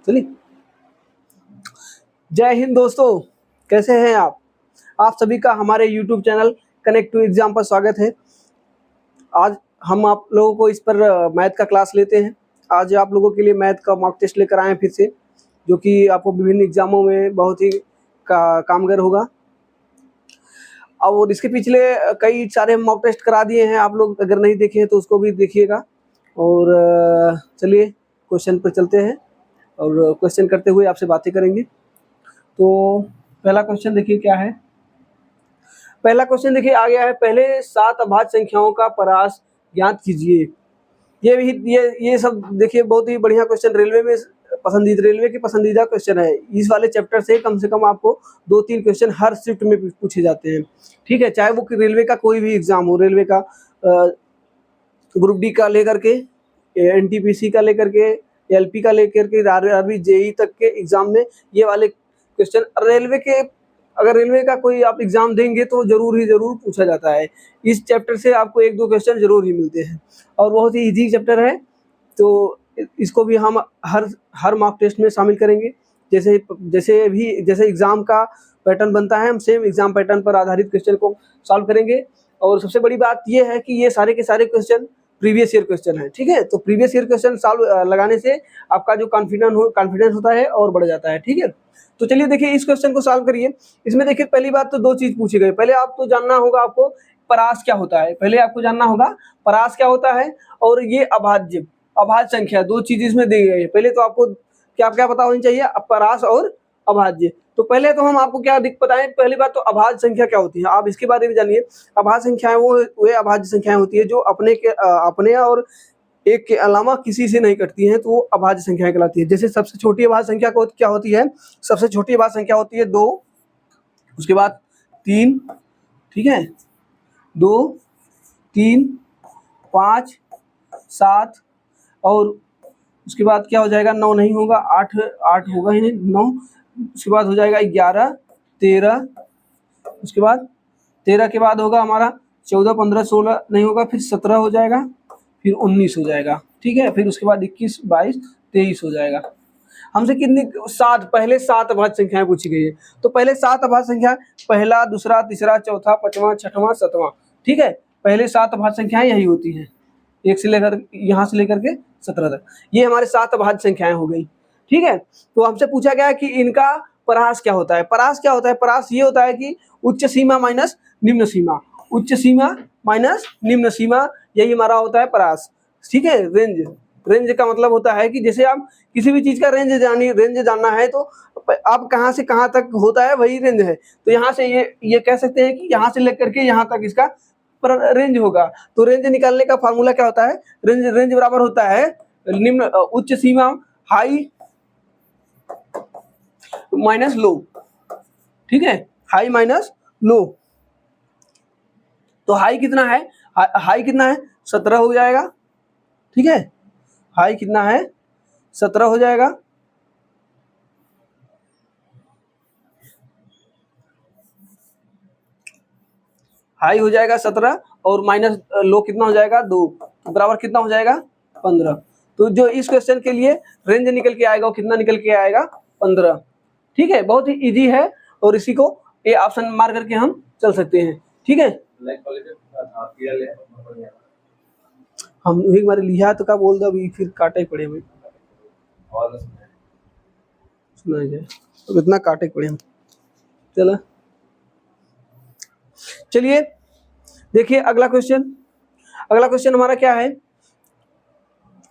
चलिए, जय हिंद दोस्तों, कैसे हैं आप सभी का हमारे YouTube channel Connect to Exam पर स्वागत है। आज हम आप लोगों को इस पर मैथ का क्लास लेते हैं। आज आप लोगों के लिए मैथ का मॉक टेस्ट लेकर आए हैं फिर से, जो कि आपको विभिन्न एग्जामों में बहुत ही कामगर होगा। और इसके पिछले कई सारे मॉक टेस्ट करा दिए हैं, आप लोग अगर नहीं देखे हैं तो उसको भी देखिएगा। और चलिए क्वेश्चन पर चलते हैं और क्वेश्चन करते हुए आपसे बातें करेंगे। तो पहला क्वेश्चन देखिए क्या है। पहला क्वेश्चन देखिए आ गया है, पहले 7 अभाज्य संख्याओं का परास ज्ञात कीजिए। ये सब देखिए बहुत ही बढ़िया क्वेश्चन, रेलवे के पसंदीदा क्वेश्चन है। इस वाले चैप्टर से कम आपको 2-3 क्वेश्चन हर शिफ्ट में पूछे जाते हैं, ठीक है। चाहे वो रेलवे का कोई भी एग्जाम हो, रेलवे का ग्रुप डी का लेकर के, एनटीपीसी का लेकर के, एलपी का लेकर के, आरआरबी जेई तक के एग्जाम में ये वाले क्वेश्चन अगर रेलवे का कोई आप एग्जाम देंगे तो जरूर पूछा जाता है। इस चैप्टर से आपको 1-2 क्वेश्चन जरूर ही मिलते हैं और बहुत ही इजी चैप्टर है। तो इसको भी हम हर मॉक टेस्ट में शामिल करेंगे। जैसे एग्जाम का पैटर्न बनता है, हम सेम एग्जाम पैटर्न पर आधारित क्वेश्चन को सॉल्व करेंगे। और सबसे बड़ी बात यह है कि ये सारे के सारे क्वेश्चन प्रीवियस ईयर क्वेश्चन है, ठीक है। तो प्रीवियस ईयर क्वेश्चन सॉल्व लगाने से आपका जो कॉन्फिडेंस होता है और बढ़ जाता है, ठीक है। तो चलिए देखिए इस क्वेश्चन को सॉल्व करिए। इसमें देखिए पहली बात तो 2 चीज पूछी गई। पहले आपको जानना होगा आपको परास क्या होता है, और ये अभाज्य संख्या, 2 चीज इसमें दी गई है। पहले तो आपको क्या क्या पता होनी चाहिए, परास और अभाज्य। तो पहले तो हम आपको क्या बताएं, पहली बात तो अभाज्य संख्या क्या होती है, आप इसके बारे में जानिए। अभाज्य संख्याएं वो अभाज्य संख्याएं होती है जो अपने और एक के अलावा किसी से नहीं कटती हैं, तो वो अभाज्य संख्याएं कहलाती है। जैसे सबसे छोटी अभाज्य संख्या क्या होती है, सबसे छोटी अभाज्य संख्या होती है 2, उसके बाद 3, ठीक है, 2, 3, 5, 7 और उसके बाद क्या हो जाएगा, 9 नहीं होगा, 8 होगा ही नहीं, 9, उसके बाद हो जाएगा 11, 13, उसके बाद 13 के बाद होगा हमारा 14, 15, 16 नहीं होगा, फिर 17 हो जाएगा, फिर 19 हो जाएगा, ठीक है। फिर उसके बाद 21, 22, 23 हो जाएगा। हमसे कितनी पहले 7 अभाज्य संख्याएं पूछी गई है। तो पहले 7 अभाज्य संख्या, पहला, दूसरा, तीसरा, चौथा, 5वां, 6वां, 7वां, ठीक है। पहले 7 अभाज्य संख्याएं यही होती हैं, 1 से लेकर यहाँ से लेकर के 17 तक। ये हमारे 7 अभाज्य संख्याएं हो गई, ठीक है। तो हमसे पूछा गया है कि इनका परास क्या होता है। परास ये होता है कि उच्च सीमा माइनस निम्न सीमा, यही हमारा होता है परास, ठीक है। रेंज का मतलब होता है कि जैसे आप किसी भी चीज का रेंज जानना है तो आप कहाँ से कहाँ तक होता है वही रेंज है। तो यहाँ से ये कह सकते हैं कि यहाँ से लेकर के यहाँ तक इसका रेंज होगा। तो रेंज निकालने का फार्मूला क्या होता है, रेंज बराबर होता है निम्न उच्च सीमा हाई माइनस लो, ठीक है, हाई माइनस लो। तो हाई कितना है, 17 हो जाएगा, ठीक है। हाई कितना है, 17 हो जाएगा। हाई हो जाएगा 17 और माइनस लो कितना हो जाएगा, 2, बराबर कितना हो जाएगा, 15। तो जो इस क्वेश्चन के लिए रेंज निकल के आएगा वो कितना निकल के आएगा, 15, ठीक है। बहुत ही इजी है और इसी को ये ऑप्शन मार करके हम चल सकते हैं, ठीक है। हम एक बार लिया तो क्या बोल दो, अभी फिर काटे पड़े हमें, सुना जाए तो इतना काटे पड़े हम। चलिए देखिए अगला क्वेश्चन हमारा क्या है।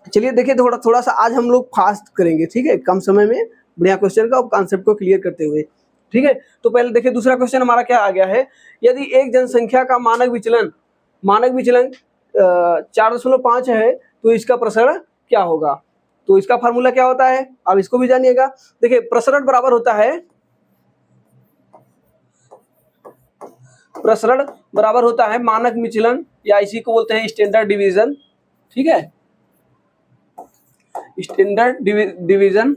चलिए देखिए थोड़ा सा आज हम लोग फास्ट करेंगे, ठीक है, कम समय में बढ़िया क्वेश्चन का कॉन्सेप्ट को क्लियर करते हुए, ठीक है। तो पहले देखिए दूसरा क्वेश्चन हमारा क्या आ गया है, यदि एक जनसंख्या का मानक विचलन 4.5 है तो इसका प्रसरण क्या होगा। तो इसका फार्मूला क्या होता है, अब इसको भी जानिएगा। देखिए प्रसरण बराबर होता है मानक विचलन, या इसी को बोलते हैं स्टैंडर्ड डिवीजन, ठीक है, स्टैंडर्ड डिवीजन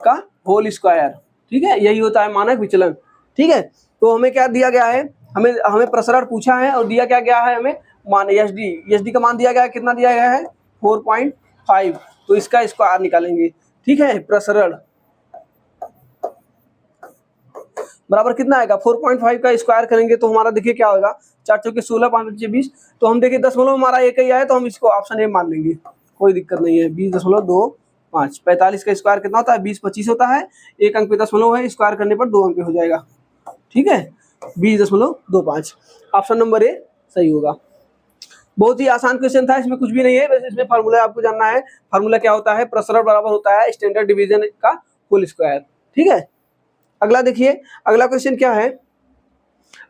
का होल स्क्वायर, ठीक है, यही होता है मानक विचलन, ठीक है। तो हमें क्या दिया गया है, हमें प्रसरण पूछा है और दिया क्या गया है, हमें मान एसडी का मान दिया गया है, कितना दिया गया है, 4.5। तो इसका स्क्वायर निकालेंगे, ठीक है, प्रसरण बराबर कितना आएगा 4.5 का स्क्वायर करेंगे तो हमारा देखिए क्या होगा, 4 चौके 16 5 पंचे 20। तो हम देखिए दशमलव हमारा एक ही आया तो हम इसको ऑप्शन ए मान लेंगे, कोई दिक्कत नहीं है। 20.25 45 का स्क्वायर कितना होता है 20 25 होता है, एक अंक पे दशमलव है, स्क्वायर करने पर 2 अंक पे हो जाएगा। ठीक है 20.25 ऑप्शन नंबर ए सही होगा। बहुत ही आसान क्वेश्चन था, इसमें कुछ भी नहीं है, बस इसमें फार्मूला आपको जानना है। फार्मूला क्या होता है, प्रसरण बराबर होता है स्टैंडर्ड डिवीजन का होल स्क्वायर। ठीक है अगला देखिए, अगला क्वेश्चन क्या है,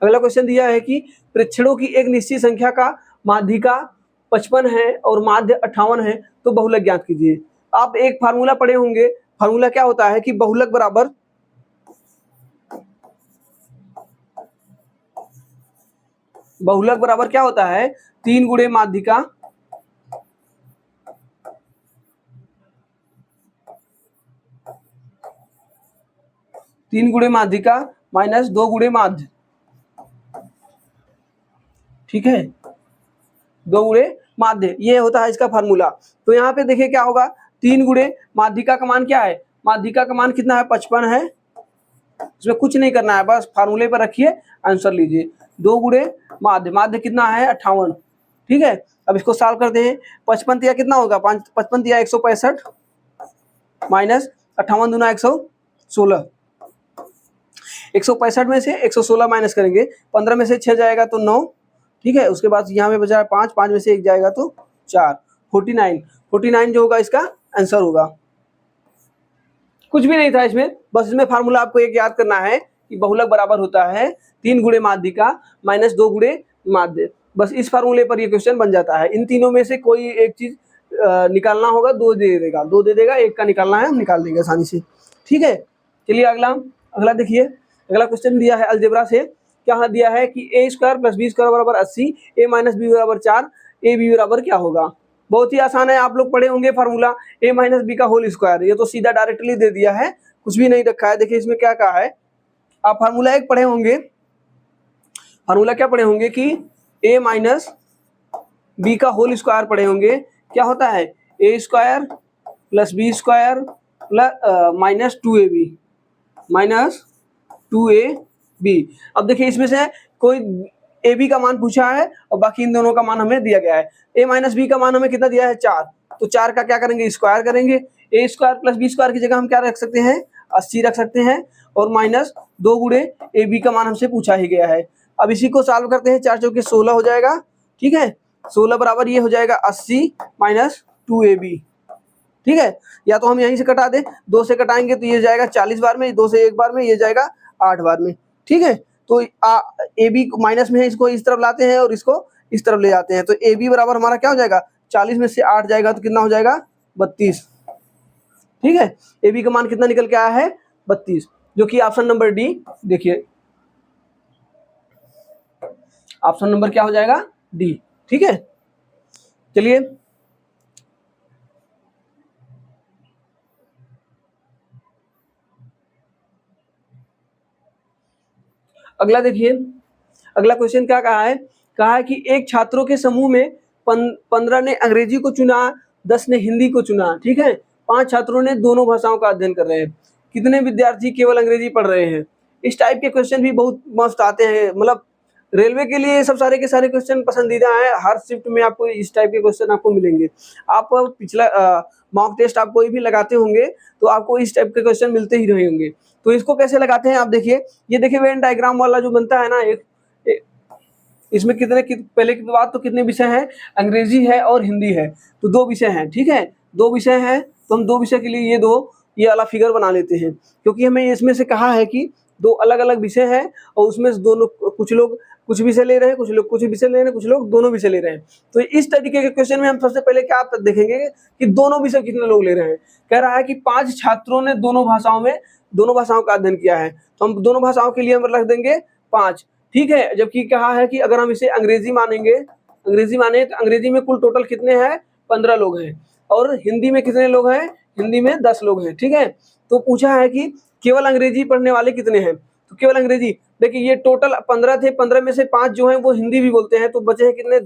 अगला क्वेश्चन दिया है कि प्रेक्षणों की एक निश्चित संख्या का माध्यिका 55 है और माध्य 58 है तो बहुलक ज्ञात कीजिए। आप एक फार्मूला पढ़े होंगे, फार्मूला क्या होता है कि बहुलक बराबर क्या होता है 3 गुणे माध्यिका माइनस 2 गुणे माध्य। ठीक है 2 गुणे माध्य, ये होता है इसका फार्मूला। तो यहाँ पे देखिए क्या होगा, 3 गुणे माध्यिका का मान क्या है, माध्यिका का मान कितना है 55 है, इसमें कुछ नहीं करना है, बस फार्मूले पर रखिए आंसर लीजिए। 2 गुणे माध्य, माध्य कितना है 58। ठीक है अब इसको सॉल्व करते हैं, 55 तिया कितना होगा 55 तिया 165 माइनस 58 दूना 116, 165 में से 116 माइनस करेंगे, 15 में से 6 जाएगा तो 9। ठीक है उसके बाद यहाँ पे बचा है 5, 5 में से 1 जाएगा तो 4, 49 जो होगा इसका आंसर होगा। कुछ भी नहीं था इसमें, बस इसमें फार्मूला आपको एक याद करना है कि बहुलक बराबर होता है 3 गुणे माध्यिका माइनस 2 गुणे माध्य। बस इस फार्मूले पर ये क्वेश्चन बन जाता है। इन तीनों में से कोई एक चीज निकालना होगा, 2 दे देगा, एक का निकालना है, हम निकाल देंगे आसानी से। ठीक है चलिए अगला देखिए, अगला क्वेश्चन दिया है अलजेब्रा से। क्या दिया है कि ए स्क्वायर प्लस बी स्क्वायर बराबर 80, ए माइनस बी बराबर 4, ए बी बराबर क्या होगा। बहुत ही आसान है, आप लोग पढ़े होंगे फार्मूला ए माइनस बी का होल स्क्वायर, ये तो सीधा डायरेक्टली दे दिया है, कुछ भी नहीं रखा है। देखिए इसमें क्या कहा है, आप फार्मूला एक पढ़े होंगे, फार्मूला क्या पढ़े होंगे कि ए माइनस बी का होल स्क्वायर पढ़े होंगे। क्या होता है A square plus B square plus minus 2ab minus 2ab। अब देखिए इसमें से कोई ए बी का मान पूछा है और बाकी इन दोनों का मान हमें दिया गया है। ए माइनस बी का मान हमें कितना दिया है 4, तो 4 का क्या करेंगे स्क्वायर करेंगे। ए स्क्वायर प्लस बी स्क्वायर की जगह हम क्या रख सकते हैं 80 रख सकते हैं, और माइनस 2 गुणे ए बी का मान हमसे पूछा ही गया है। अब इसी को सॉल्व करते हैं, 4 चौके 16 हो जाएगा। ठीक है 16 बराबर ये हो जाएगा 80 माइनस 2ab। ठीक है या तो हम यहीं से कटा दें, 2 से कटाएंगे तो ये जाएगा 40 बार में, 2 से 1 बार में, ये जाएगा 8 बार में। ठीक है तो ए बी माइनस में है, इसको इस तरफ लाते हैं और इसको इस तरफ ले जाते हैं, तो ए बी बराबर हमारा क्या हो जाएगा 40 में से 8 जाएगा तो कितना हो जाएगा 32। ठीक है ए बी का मान कितना निकल के आया है 32, जो कि ऑप्शन नंबर डी। देखिए ऑप्शन नंबर क्या हो जाएगा डी। ठीक है चलिए अगला देखिए, अगला क्वेश्चन क्या कहा है, कहा है कि एक छात्रों के समूह में 15 ने अंग्रेजी को चुना, 10 ने हिंदी को चुना। ठीक है 5 छात्रों ने दोनों भाषाओं का अध्ययन कर रहे हैं, कितने विद्यार्थी केवल अंग्रेजी पढ़ रहे हैं। इस टाइप के क्वेश्चन भी बहुत मस्त आते हैं, मतलब रेलवे के लिए सब सारे के सारे क्वेश्चन पसंदीदा है, हर शिफ्ट में आपको इस टाइप के क्वेश्चन आपको मिलेंगे। आप पिछला मॉक टेस्ट आप कोई भी लगाते होंगे तो आपको इस टाइप के क्वेश्चन मिलते ही रहे होंगे। तो इसको कैसे लगाते हैं आप देखिए, ये देखिए वेन डायग्राम वाला जो बनता है ना, इसमें पहले की बात तो कितने विषय हैं, अंग्रेजी है और हिंदी है, तो 2 विषय हैं। ठीक है 2 विषय हैं तो हम 2 विषय के लिए ये वाला फिगर बना लेते हैं, क्योंकि हमें इसमें से कहा है कि 2 अलग अलग विषय हैं और उसमें से दोनों कुछ लोग कुछ विषय ले रहे हैं, कुछ लोग कुछ विषय ले रहे हैं, कुछ लोग दोनों विषय ले रहे हैं। तो इस तरीके के क्वेश्चन में हम सबसे पहले क्या देखेंगे कि दोनों विषय कितने लोग ले रहे हैं। कह रहा है कि 5 छात्रों ने दोनों भाषाओं का अध्ययन किया है, तो हम दोनों भाषाओं के लिए हम रख देंगे 5। ठीक है जबकि कहा है कि अगर हम इसे अंग्रेजी माने तो अंग्रेजी में कुल टोटल कितने हैं 15 लोग हैं, और हिंदी में कितने लोग हैं, हिंदी में 10 लोग हैं। ठीक है तो पूछा है कि केवल अंग्रेजी पढ़ने वाले कितने हैं, तो केवल अंग्रेजी, देखिए ये टोटल 15 थे, 15 में से 5 जो हैं वो हिंदी भी बोलते हैं, तो बचे हैं कितने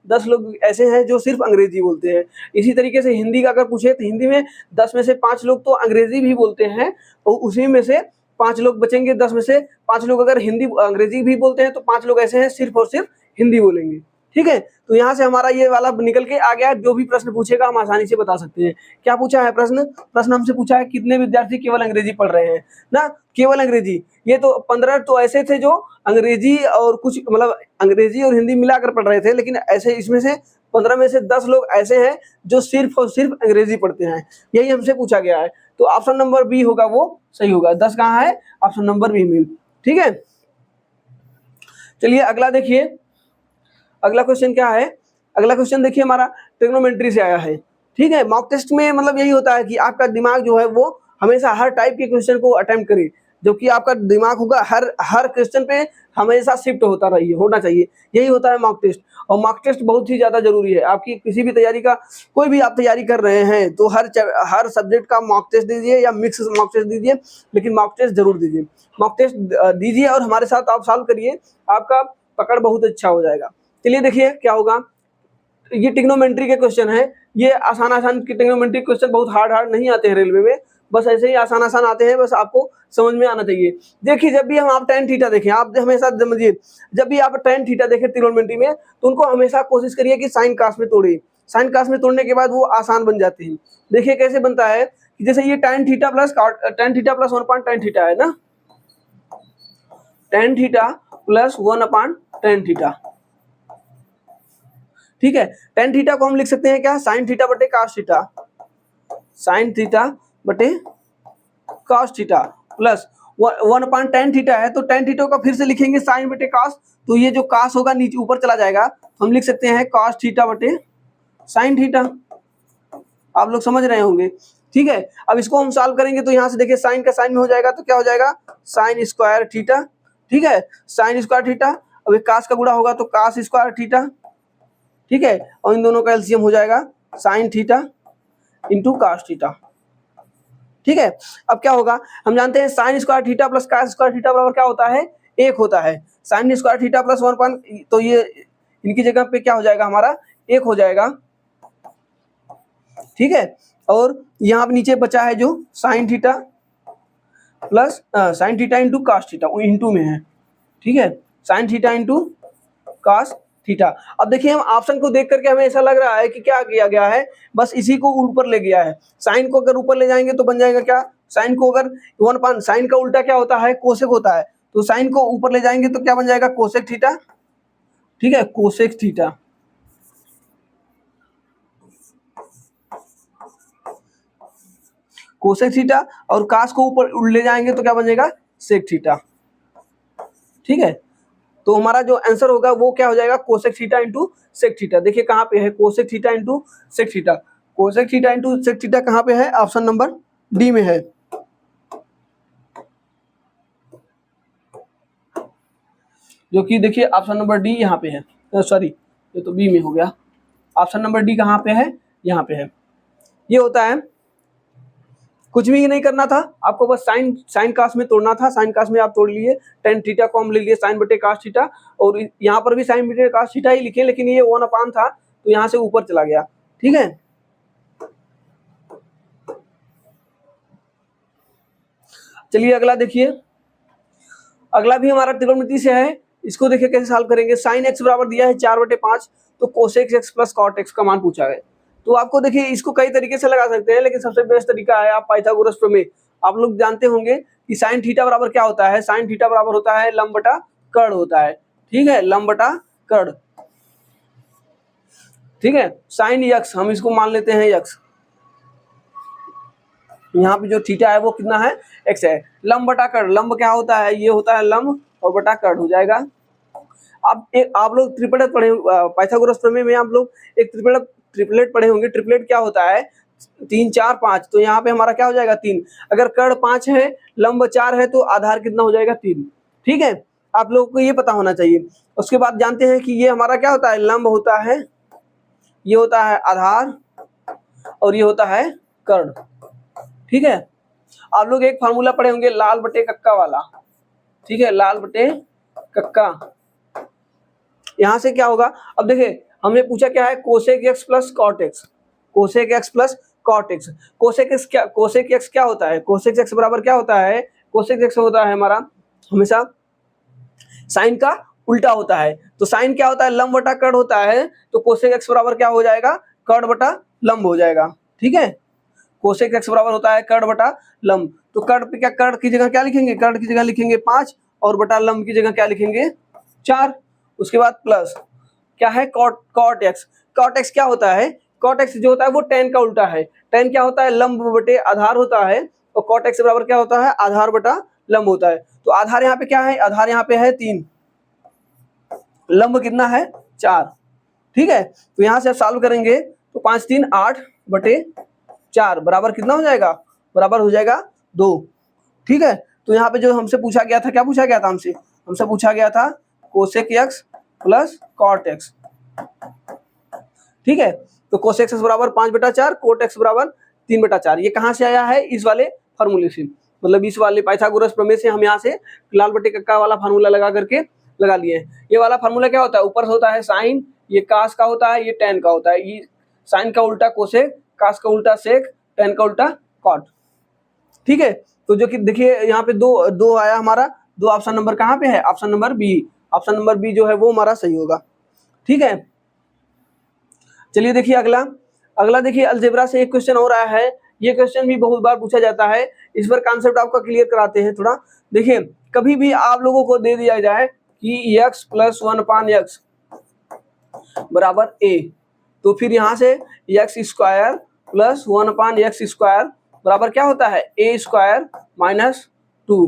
10 लोग ऐसे हैं जो सिर्फ अंग्रेजी बोलते हैं। इसी तरीके से हिंदी का अगर पूछे तो हिंदी में 10 में से 5 लोग तो अंग्रेजी भी बोलते हैं, और उसी में से 5 लोग बचेंगे 10 में से 5 लोग अगर हिंदी अंग्रेजी भी बोलते हैं तो 5 लोग ऐसे हैं सिर्फ और सिर्फ हिंदी बोलेंगे। ठीक है, तो यहाँ से हमारा ये वाला निकल के आ गया। जो भी प्रश्न पूछेगा हम आसानी से बता सकते हैं। क्या पूछा है प्रश्न हमसे पूछा है कितने विद्यार्थी केवल अंग्रेजी पढ़ रहे हैं ना, केवल अंग्रेजी। ये तो 15 तो ऐसे थे जो अंग्रेजी और कुछ मतलब अंग्रेजी और हिंदी मिलाकर पढ़ रहे थे, लेकिन ऐसे इसमें से 15 में से 10 लोग ऐसे हैं जो सिर्फ और सिर्फ अंग्रेजी पढ़ते हैं। यही हमसे पूछा गया है, तो ऑप्शन नंबर बी होगा वो सही होगा। 10 कहाँ है, ऑप्शन नंबर बी में। ठीक है, चलिए अगला देखिए, अगला क्वेश्चन क्या है। अगला क्वेश्चन देखिए हमारा ट्रिग्नोमेट्री से आया है। ठीक है, मॉक टेस्ट में मतलब यही होता है कि आपका दिमाग जो है वो हमेशा हर टाइप के क्वेश्चन को अटेम्प्ट करे, जो कि आपका दिमाग होगा हर क्वेश्चन पे हमेशा शिफ्ट होना चाहिए। यही होता है मॉक टेस्ट। और मॉक टेस्ट बहुत ही ज़्यादा जरूरी है। आपकी किसी भी तैयारी का, कोई भी आप तैयारी कर रहे हैं तो हर सब्जेक्ट का मॉक टेस्ट दीजिए या मिक्स मॉक टेस्ट दीजिए, लेकिन मॉक टेस्ट जरूर दीजिए। मॉक टेस्ट दीजिए और हमारे साथ आप सॉल्व करिए, आपका पकड़ बहुत अच्छा हो जाएगा। चलिए देखिए क्या होगा। ये ट्रिग्नोमेट्री के क्वेश्चन है। ये आसान ट्रिग्नोमेट्री क्वेश्चन बहुत हार्ड नहीं आते हैं रेलवे में, बस ऐसे ही आसान आते हैं, बस आपको समझ में आना चाहिए। देखिए जब भी आप tan थीटा देखें, आप हमेशा समझिए, जब भी आप tan थीटा देखें ट्रिग्नोमेट्री में, तो उनको हमेशा कोशिश करिए कि साइन कास में तोड़िए। साइन कास में तोड़ने के बाद वो आसान बन जाते हैं। देखिए कैसे बनता है कि जैसे ये tan theta plus 1/tan theta है ना, tan theta plus 1/tan theta. ठीक है, tan थीटा को हम लिख सकते हैं क्या, साइन थीटा बटे cos थीटा, साइन थीटा बटे cos theta plus 1/tan theta है, तो tan थीटा का फिर से लिखेंगे साइन बटे cos, तो ये जो cos होगा नीचे ऊपर चला जाएगा, तो हम लिख सकते हैं cos थीटा बटे साइन थीटा। आप लोग समझ रहे होंगे। ठीक है, अब इसको हम सॉल्व करेंगे तो यहाँ से देखिए साइन का साइन में हो जाएगा, तो क्या हो जाएगा साइन स्क्वायर थीटा। ठीक है, साइन स्क्वायर थीटा, अब एक cos का गुणा होगा तो cos स्क्वायर थीटा। ठीक है, और इन दोनों का एलसीएम हो जाएगा sine theta into cos theta. ठीक है, अब क्या होगा, हम जानते हैं sine square theta plus cos square theta बराबर क्या होता है, 1 होता है। साइन स्क्वायर थीटा प्लस 1, तो ये इनकी जगह पे क्या हो जाएगा हमारा 1 हो जाएगा। ठीक है, और यहाँ पे नीचे बचा है जो sine theta plus sine theta into cos theta, वो इंटू में है। ठीक है, sine theta into cos theta. अब देखिए हम ऑप्शन को देख करके हमें ऐसा लग रहा है कि क्या किया गया है, बस इसी को ऊपर ले गया है। साइन को अगर ऊपर ले जाएंगे तो बन जाएगा क्या, साइन को अगर 1/, साइन का उल्टा क्या होता है, कोसेक होता है, तो साइन को ऊपर ले जाएंगे तो क्या बन जाएगा कोसेक थीटा। ठीक है, कोसेक थीटा। कोसेक थीटा, और कास को ऊपर ले जाएंगे तो क्या बन जाएगा सेक थीटा। ठीक है, तो हमारा जो आंसर होगा वो क्या हो जाएगा cosec theta into sec theta. देखिए कहाँ पे है cosec theta into sec theta, cosec theta into sec theta कहाँ पे है, ऑप्शन नंबर डी में है। जो कि देखिए ऑप्शन नंबर डी यहाँ पे है, सॉरी ये तो बी में हो गया। ऑप्शन नंबर डी कहाँ पे है, यहाँ पे है। ये होता है, कुछ भी नहीं करना था आपको, बस साइन कास में तोड़ना था। साइन कास में आप तोड़ लिए, tan थीटा को हम ले लिए साइन बटे cos थीटा, और यहाँ पर भी साइन बटे cos थीटा ही लिखे, लेकिन ये 1/, था तो यहाँ से ऊपर चला गया। ठीक है, चलिए अगला देखिए। अगला भी हमारा त्रिकोणमिति से है। इसको देखिए कैसे सॉल्व करेंगे। साइन x बराबर दिया है 4/5, तो cosec x plus cot x का मान पूछा है। तो आपको देखिए इसको कई तरीके से लगा सकते हैं, लेकिन सबसे बेस्ट तरीका है आप पाइथागोरस प्रमेय। आप लोग जानते होंगे कि साइन थीटा बराबर क्या होता है, साइन थीटा बराबर होता है लंब बटा कर्ण होता है। ठीक है, लंब बटा कर्ण। ठीक है, साइन x हम इसको मान लेते हैं x, यहाँ पे जो थीटा है वो कितना है x है। लंब बटा कर्ण, लंब क्या होता है, ये होता है लंब, और बटा कर्ण हो जाएगा। आप लोग ट्रिपलेट पढ़े, पाइथागोरस प्रमेय में आप लोग एक ट्रिपलेट पढ़े होंगे। ट्रिपलेट क्या होता है 3 4 5, तो यहाँ पे हमारा क्या हो जाएगा 3। अगर कर्ण 5 है, लंब 4 है, तो आधार कितना हो जाएगा 3। ठीक है, आप लोगों को ये पता होना चाहिए। उसके बाद जानते हैं कि ये हमारा क्या होता है, लंब होता है, ये होता है आधार, और ये होता है कर्ण। ठीक है, आप लोग एक फार्मूला पढ़े होंगे लाल बटे कक्का वाला। ठीक है, लाल बटे कक्का। यहां से क्या होगा, अब देखिए हमने पूछा क्या है cosec x plus cot x, cosec x plus cot x। Cosec x क्या होता है, कोसेक x बराबर क्या होता है कोसेक एक्स होता है हमारा हमेशा साइन का उल्टा होता है। तो साइन क्या होता है, लंब बटा कर्ण होता है, तो कोसेक एक्स बराबर क्या हो जाएगा, कर्ण बटा लंब हो जाएगा। ठीक है, कोसेक एक्स बराबर होता है कर्ण बटा लंब। तो कर्ण पे क्या, कर्ण की जगह क्या लिखेंगे, कर्ण की जगह लिखेंगे 5 और बटा लंब की जगह क्या लिखेंगे 4। उसके बाद प्लस क्या है, कॉट एक्स। कॉट एक्स क्या होता है, कॉट एक्स जो होता है वो tan का उल्टा है। tan क्या होता है, लंब बटे आधार होता है, और कॉट एक्स बराबर क्या होता है, आधार बटा लंब होता है। तो आधार यहाँ पे क्या है, आधार यहाँ पे है 3, लंब कितना है 4। ठीक है, तो यहाँ से आप सॉल्व करेंगे तो 5 3 8 बटे 4 बराबर कितना हो जाएगा, बराबर हो जाएगा 2। ठीक है, तो यहाँ पे जो हमसे पूछा गया था, क्या पूछा गया था हमसे, हमसे पूछा गया था cosec x plus cot x. ठीक है, तो कोसेक एक्स बराबर 5 बटा 4, कोट एक्स बराबर 3 बटा 4। ये कहाँ से आया है, इस वाले फार्मूले से, मतलब इस वाले पाइथागोरस प्रमेय से हम यहाँ से लाल बटे कक्का वाला फार्मूला लगा करके लगा लिए हैं। ये वाला फार्मूला क्या होता है, ऊपर से होता है साइन, ये कास का होता है, ये tan का होता है। ये साइन का उल्टा कोसेक, कास का उल्टा सेक, tan का उल्टा कॉट। ठीक है, तो जो कि देखिए यहाँ पे दो आया हमारा, 2 ऑप्शन नंबर कहाँ पे है, option number B. Option number B जो है वो हमारा सही होगा। ठीक है, चलिए देखिए अगला देखिए अलजेब्रा से एक क्वेश्चन हो रहा है। ये क्वेश्चन भी बहुत बार पूछा जाता है, इस पर कॉन्सेप्ट आपका क्लियर कराते हैं थोड़ा। देखिए कभी भी आप लोगों को दे दिया जाए कि x प्लस 1/x बराबर a, तो फिर यहाँ से x square plus 1/x square बराबर क्या होता है, a स्क्वायर माइनस 2।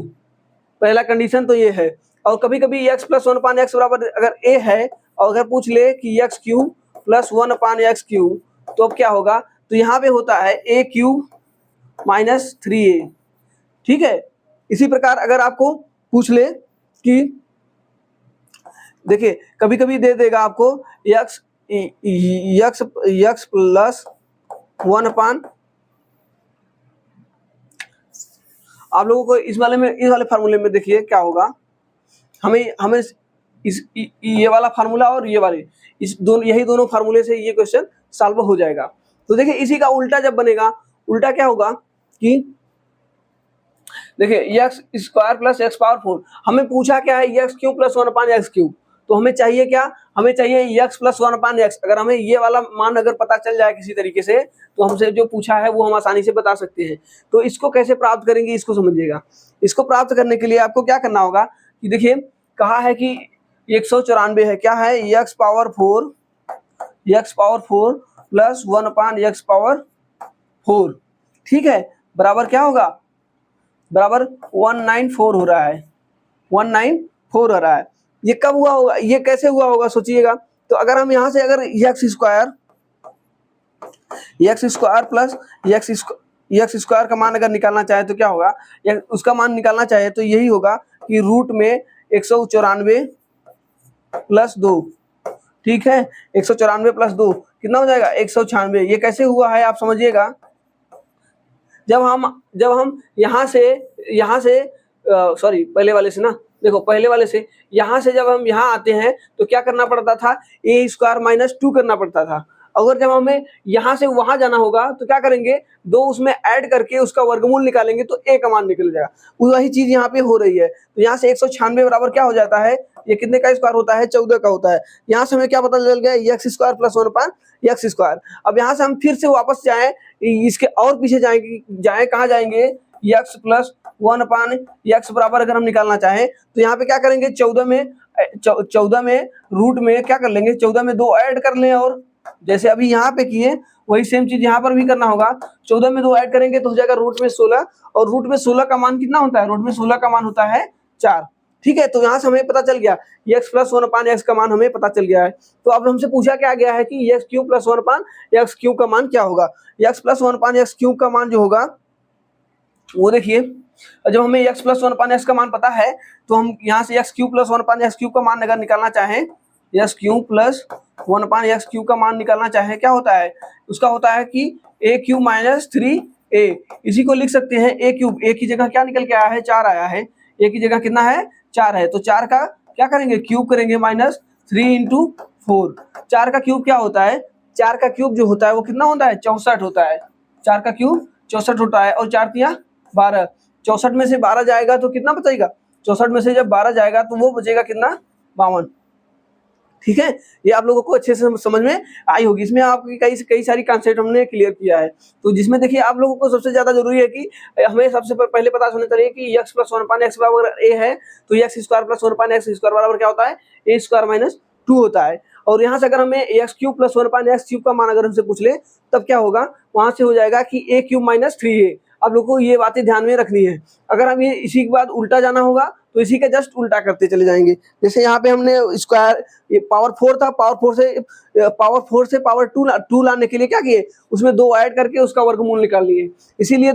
पहला कंडीशन तो ये है। और कभी कभी x प्लस 1/x बराबर अगर a है, और अगर पूछ ले कि x cube plus 1/x cube, तो अब क्या होगा, तो यहाँ पे होता है a क्यूब माइनस 3a। ठीक है, इसी प्रकार अगर आपको पूछ ले कि देखिए कभी कभी दे देगा आपको x प्लस 1/, आप लोगों को इस वाले फार्मूले में देखिए क्या होगा, हमें इस ये वाला फार्मूला और ये वाले यही दोनों फार्मूले से ये क्वेश्चन सॉल्व हो जाएगा। तो देखिए इसी का उल्टा जब बनेगा, उल्टा क्या होगा कि देखिए x square plus x power 4, हमें पूछा क्या है x cube plus 1/x cube, तो हमें चाहिए क्या, हमें चाहिए x प्लस 1/x। अगर हमें ये वाला मान अगर पता चल जाए किसी तरीके से, तो हमसे जो पूछा है वो हम आसानी से बता सकते हैं। तो इसको कैसे प्राप्त करेंगे, इसको समझिएगा। इसको प्राप्त करने के लिए आपको क्या करना होगा कि देखिए कहा है कि 194 है, क्या है, x power 4 plus 1/x power 4। ठीक है, बराबर क्या होगा, बराबर 194 हो रहा है, 194 हो रहा है। ये कब हुआ होगा, ये कैसे हुआ होगा सोचिएगा। तो अगर हम यहाँ से अगर x square plus x square का मान अगर निकालना चाहे तो क्या होगा, उसका मान निकालना चाहे तो यही होगा कि रूट में 194 प्लस 2। ठीक है, 194 प्लस 2 कितना हो जाएगा, 196। ये कैसे हुआ है आप समझिएगा। जब हम यहाँ से सॉरी पहले वाले से ना, देखो पहले वाले से यहाँ से जब हम यहाँ आते हैं तो क्या करना पड़ता था, a स्क्वायर माइनस 2 करना पड़ता था। अगर जब हमें यहाँ से वहां जाना होगा तो क्या करेंगे, 2 उसमें ऐड करके उसका वर्गमूल निकालेंगे तो a का मान निकल जाएगा। वही चीज यहाँ पे हो रही है। तो यहाँ से 196 बराबर क्या हो जाता है, ये कितने का स्क्वायर होता है, 14 का होता है। यहाँ से हमें क्या पता चल गया, x square plus 1/x square. अब यहाँ से हम फिर से वापस जाएं, इसके और पीछे जाएं कहाँ जाएंगे, x प्लस 1/x बराबर अगर हम निकालना चाहें तो यहाँ पे क्या करेंगे, 14 में रूट में क्या कर लेंगे, 14 में 2 ऐड कर लें, और जैसे अभी यहाँ पे किए वही सेम चीज यहाँ पर भी करना होगा। 14 में 2 ऐड करेंगे तो हो जाएगा रूट में 16, और रूट में 16 का मान कितना होता है, रूट में 16 का मान होता है 4। ठीक है, तो यहाँ से हमें पता चल गया x प्लस 1/x का मान हमें पता चल गया है। तो अब हमसे पूछा क्या गया है कि x cube plus 1/x cube का मान क्या होगा। x प्लस 1/x क्यूब का मान जो होगा वो देखिए, जब हमें x प्लस 1/x का मान पता है तो हम यहाँ से x cube plus 1/x cube का मान अगर निकालना चाहें, x cube plus 1/x cube का मान निकालना चाहें, क्या होता है, उसका होता है कि a क्यूब माइनस 3a। इसी को लिख सकते हैं a क्यूब, a की जगह क्या निकल के आया है, 4 आया है, a की जगह कितना है, 4 है। तो 4 का क्या करेंगे, क्यूब करेंगे, माइनस 3 इंटू 4। 4 का क्यूब क्या होता है, 4 का क्यूब जो होता है वो कितना होता है, 64 होता है। 4 का क्यूब 64 होता है, और 4 तिया 12। 64 में से 12 जाएगा तो कितना बचेगा, 64 में से जब 12 जाएगा तो वो बचेगा कितना, 52। ठीक है, ये आप लोगों को अच्छे से समझ में आई होगी। इसमें आपकी कई सारी कॉन्सेप्ट हमने क्लियर किया है। तो जिसमें देखिए आप लोगों को सबसे ज्यादा जरूरी है कि हमें सबसे पहले पता होना चाहिए कि x प्लस 1/x बराबर a है, तो x square plus 1/x square बराबर क्या होता है, a स्क्वायर माइनस 2 होता है। और यहाँ से अगर हमें x cube plus 1/x cube का मान अगर हमसे पूछ ले तब क्या होगा, वहां से हो जाएगा कि a क्यूब माइनस 3a। आप लोग को ये बातें ध्यान में रखनी है। अगर हम ये इसी के बाद उल्टा जाना होगा तो इसी का जस्ट उल्टा करते चले जाएंगे। जैसे यहाँ पे हमने स्क्वायर, ये पावर 4 था, पावर 4 से पावर 2 लाने के लिए क्या किए, उसमें 2 ऐड करके उसका वर्गमूल निकाल लिए। इसीलिए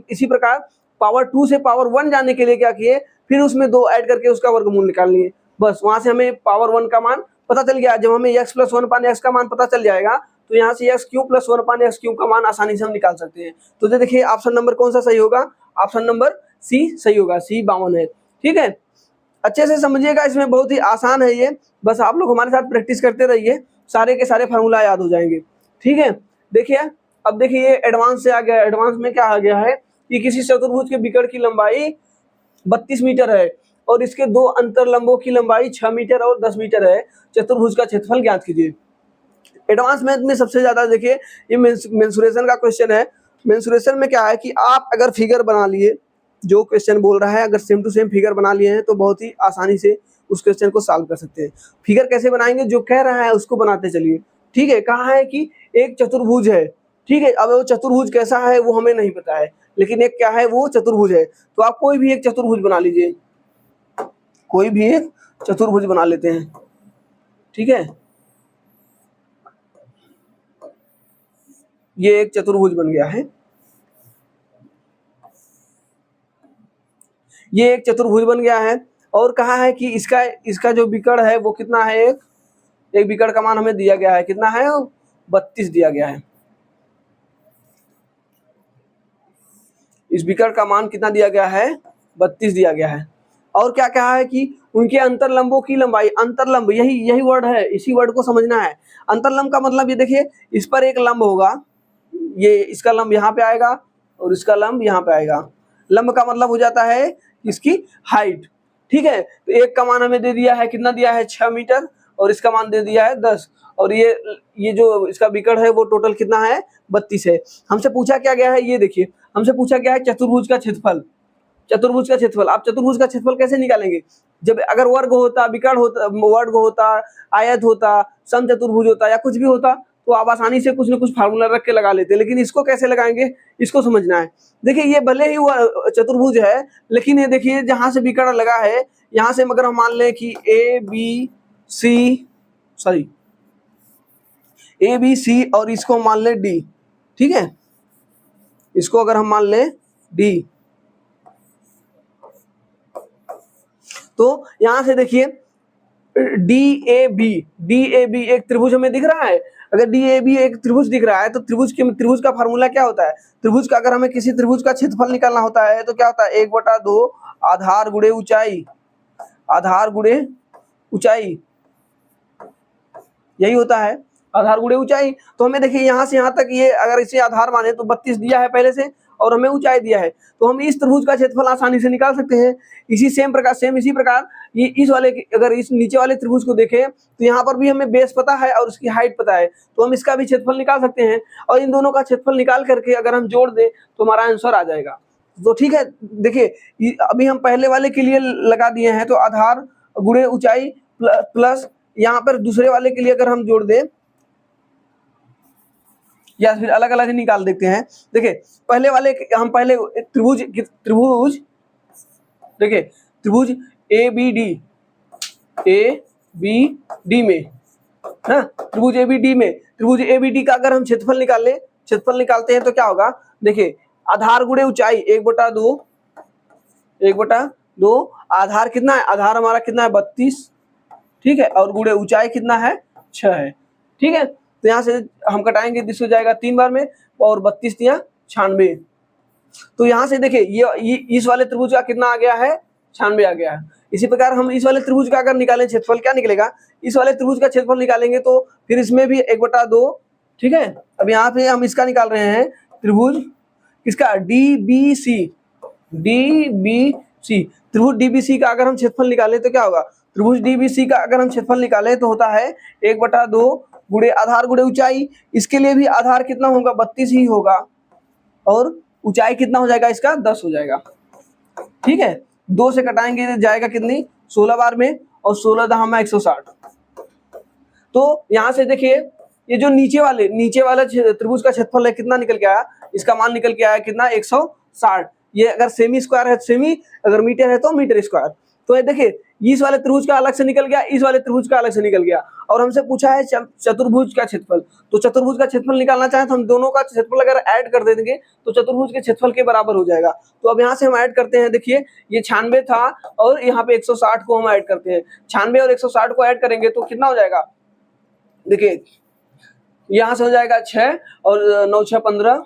इसी प्रकार पावर 2 से पावर 1 जाने के लिए क्या किए, फिर उसमें 2 ऐड करके उसका वर्गमूल निकाल लिए। बस वहां से हमें पावर 1 का मान पता चल गया। जब हमें x प्लस 1/x का मान पता चल जाएगा तो यहाँ से x cube plus 1/x cube का मान आसानी से हम निकाल सकते हैं। तो ये देखिए ऑप्शन नंबर कौन सा सही होगा, ऑप्शन नंबर सी सही होगा, सी 52 है। ठीक है, अच्छे से समझिएगा, इसमें बहुत ही आसान है ये, बस आप लोग हमारे साथ प्रैक्टिस करते रहिए, सारे के सारे फार्मूला याद हो जाएंगे। ठीक है, देखिए अब देखिए ये एडवांस से आ गया। एडवांस में क्या आ गया है कि किसी चतुर्भुज के विकर्ण की लंबाई 32 मीटर है और इसके दो अंतर लंबों की लंबाई 6 मीटर और 10 मीटर है। चतुर्भुज का क्षेत्रफल ज्ञात कीजिए। एडवांस मैथ में सबसे ज्यादा देखिए ये मेंसुरेशन का क्वेश्चन है। मेंसुरेशन में क्या है कि आप अगर फिगर बना लिए, जो क्वेश्चन बोल रहा है अगर सेम टू सेम फिगर बना लिए हैं तो बहुत ही आसानी से उस क्वेश्चन को सॉल्व कर सकते हैं। फिगर कैसे बनाएंगे, जो कह रहा है उसको बनाते चलिए। ठीक है, कहा है कि एक चतुर्भुज है। ठीक है, अब वो चतुर्भुज कैसा है वो हमें नहीं पता है, लेकिन एक क्या है, वो चतुर्भुज है। तो आप कोई भी एक चतुर्भुज बना लीजिए, कोई भी एक चतुर्भुज बना लेते हैं। ठीक है, ये एक चतुर्भुज बन गया है, ये एक चतुर्भुज बन गया है। और कहा है कि इसका जो विकर्ण है वो कितना है, एक विकर्ण का मान हमें दिया गया है, कितना है, 32 दिया गया है। इस विकर्ण का मान कितना दिया गया है, 32 दिया गया है। और क्या कहा है कि उनके अंतरलंबों की लंबाई, अंतरलंब यही वर्ड है, इसी वर्ड को समझना है। अंतरलंब का मतलब ये देखिए, इस पर एक लंब होगा, ये इसका लंब यहाँ पे आएगा और इसका लंब यहाँ पे आएगा। लंब का मतलब हो जाता है इसकी हाइट। ठीक है, तो एक का मान हमें दे दिया है, कितना दिया है, 6 मीटर, और इसका मान दे दिया है 10, और ये जो इसका विकर्ण है वो टोटल कितना है, 32 है। हमसे पूछा क्या गया है, ये देखिए हमसे पूछा गया है चतुर्भुज का क्षेत्रफल। चतुर्भुज का क्षेत्रफल, आप चतुर्भुज का क्षेत्रफल कैसे निकालेंगे, जब अगर वर्ग होता, विकर्ण होता, वर्ग होता, आयत होता, समचतुर्भुज होता या कुछ भी होता तो आप आसानी से कुछ न कुछ फार्मूला रख के लगा लेते, लेकिन इसको कैसे लगाएंगे, इसको समझना है। देखिए ये भले ही वो चतुर्भुज है, लेकिन ये देखिए जहां से विकर्ण लगा है, यहाँ से अगर हम मान लें कि ए बी सी और इसको मान लें डी। ठीक है, इसको अगर हम मान लें डी, तो यहां से देखिए डी ए बी एक त्रिभुज हमें दिख रहा है। अगर डी ए बी एक त्रिभुज दिख रहा है तो त्रिभुज का फार्मूला क्या होता है, त्रिभुज का अगर हमें किसी त्रिभुज का क्षेत्रफल निकालना होता है तो क्या होता है, 1/2 आधार गुणे ऊंचाई, आधार गुणे ऊंचाई, यही होता है, आधार गुणे ऊंचाई। तो हमें देखिए यहाँ से यहाँ तक ये अगर इसे आधार माने तो 32 दिया है पहले से, और हमें ऊंचाई दिया है, तो हम इस त्रिभुज का क्षेत्रफल आसानी से निकाल सकते हैं। इसी प्रकार ये इस वाले अगर इस नीचे वाले त्रिभुज को देखें तो यहाँ पर भी हमें बेस पता है और उसकी हाइट पता है, तो हम इसका भी क्षेत्रफल निकाल सकते हैं। और इन दोनों का क्षेत्रफल निकाल करके अगर हम जोड़ दें तो हमारा आंसर आ जाएगा। तो ठीक है, देखिए अभी हम पहले वाले के लिए लगा दिए हैं, तो आधार गुणे ऊंचाई प्लस यहाँ पर दूसरे वाले के लिए अगर हम जोड़ दें या फिर अलग अलग निकाल देते हैं। देखिए पहले वाले हम पहले त्रिभुज देखिए त्रिभुज ए बी डी में ना, त्रिभुज ए बी डी का अगर हम क्षेत्रफल निकालते हैं तो क्या होगा, देखिए आधार गुणे ऊंचाई 1/2 आधार कितना है, आधार हमारा कितना है, 32। ठीक है, और गुणे ऊंचाई कितना है, 6 है। ठीक है, तो यहाँ से हम कटाएंगे, दिस हो जाएगा 3 बार में, और 32 या 96। तो यहाँ से देखिए ये इस वाले त्रिभुज का कितना आ गया है, 96 आ गया है। इसी प्रकार हम इस वाले त्रिभुज का अगर निकालें क्षेत्रफल, क्या निकलेगा, इस वाले त्रिभुज का क्षेत्रफल निकालेंगे तो फिर इसमें भी 1/2। ठीक है, अब यहाँ पे हम इसका निकाल रहे हैं त्रिभुज, इसका DBC DBC, त्रिभुज DBC का अगर हम क्षेत्रफल निकालें तो क्या होगा, त्रिभुज DBC का अगर हम क्षेत्रफल निकालें तो होता है 1/2 गुणे आधार गुणे ऊंचाई। इसके लिए भी आधार कितना होगा, 32 ही होगा, और ऊंचाई कितना हो जाएगा इसका, 10 हो जाएगा। ठीक है, 2 से कटाएंगे तो जाएगा कितनी, 16 बार में, और 16 दहामा 160। तो यहाँ से देखिए ये जो नीचे वाला त्रिभुज का क्षेत्रफल है कितना निकल के आया, इसका मान निकल के आया कितना, 160। ये अगर सेमी स्क्वायर है सेमी, अगर मीटर है तो मीटर स्क्वायर। तो ये देखिए इस वाले त्रिभुज का अलग से निकल गया, इस वाले त्रिभुज का अलग से निकल गया, और हमसे पूछा है चतुर्भुज का क्षेत्रफल। तो चतुर्भुज का क्षेत्रफल निकालना चाहे तो हम दोनों का क्षेत्रफल अगर ऐड कर देंगे तो चतुर्भुज के क्षेत्रफल के बराबर हो जाएगा। तो अब यहाँ से हम ऐड करते हैं, देखिए ये 96 था और यहाँ पे 160 को हम ऐड करते हैं। 96 और 160 को ऐड करेंगे तो कितना हो जाएगा, देखिए यहाँ से हो जाएगा 6 और 9 6 15,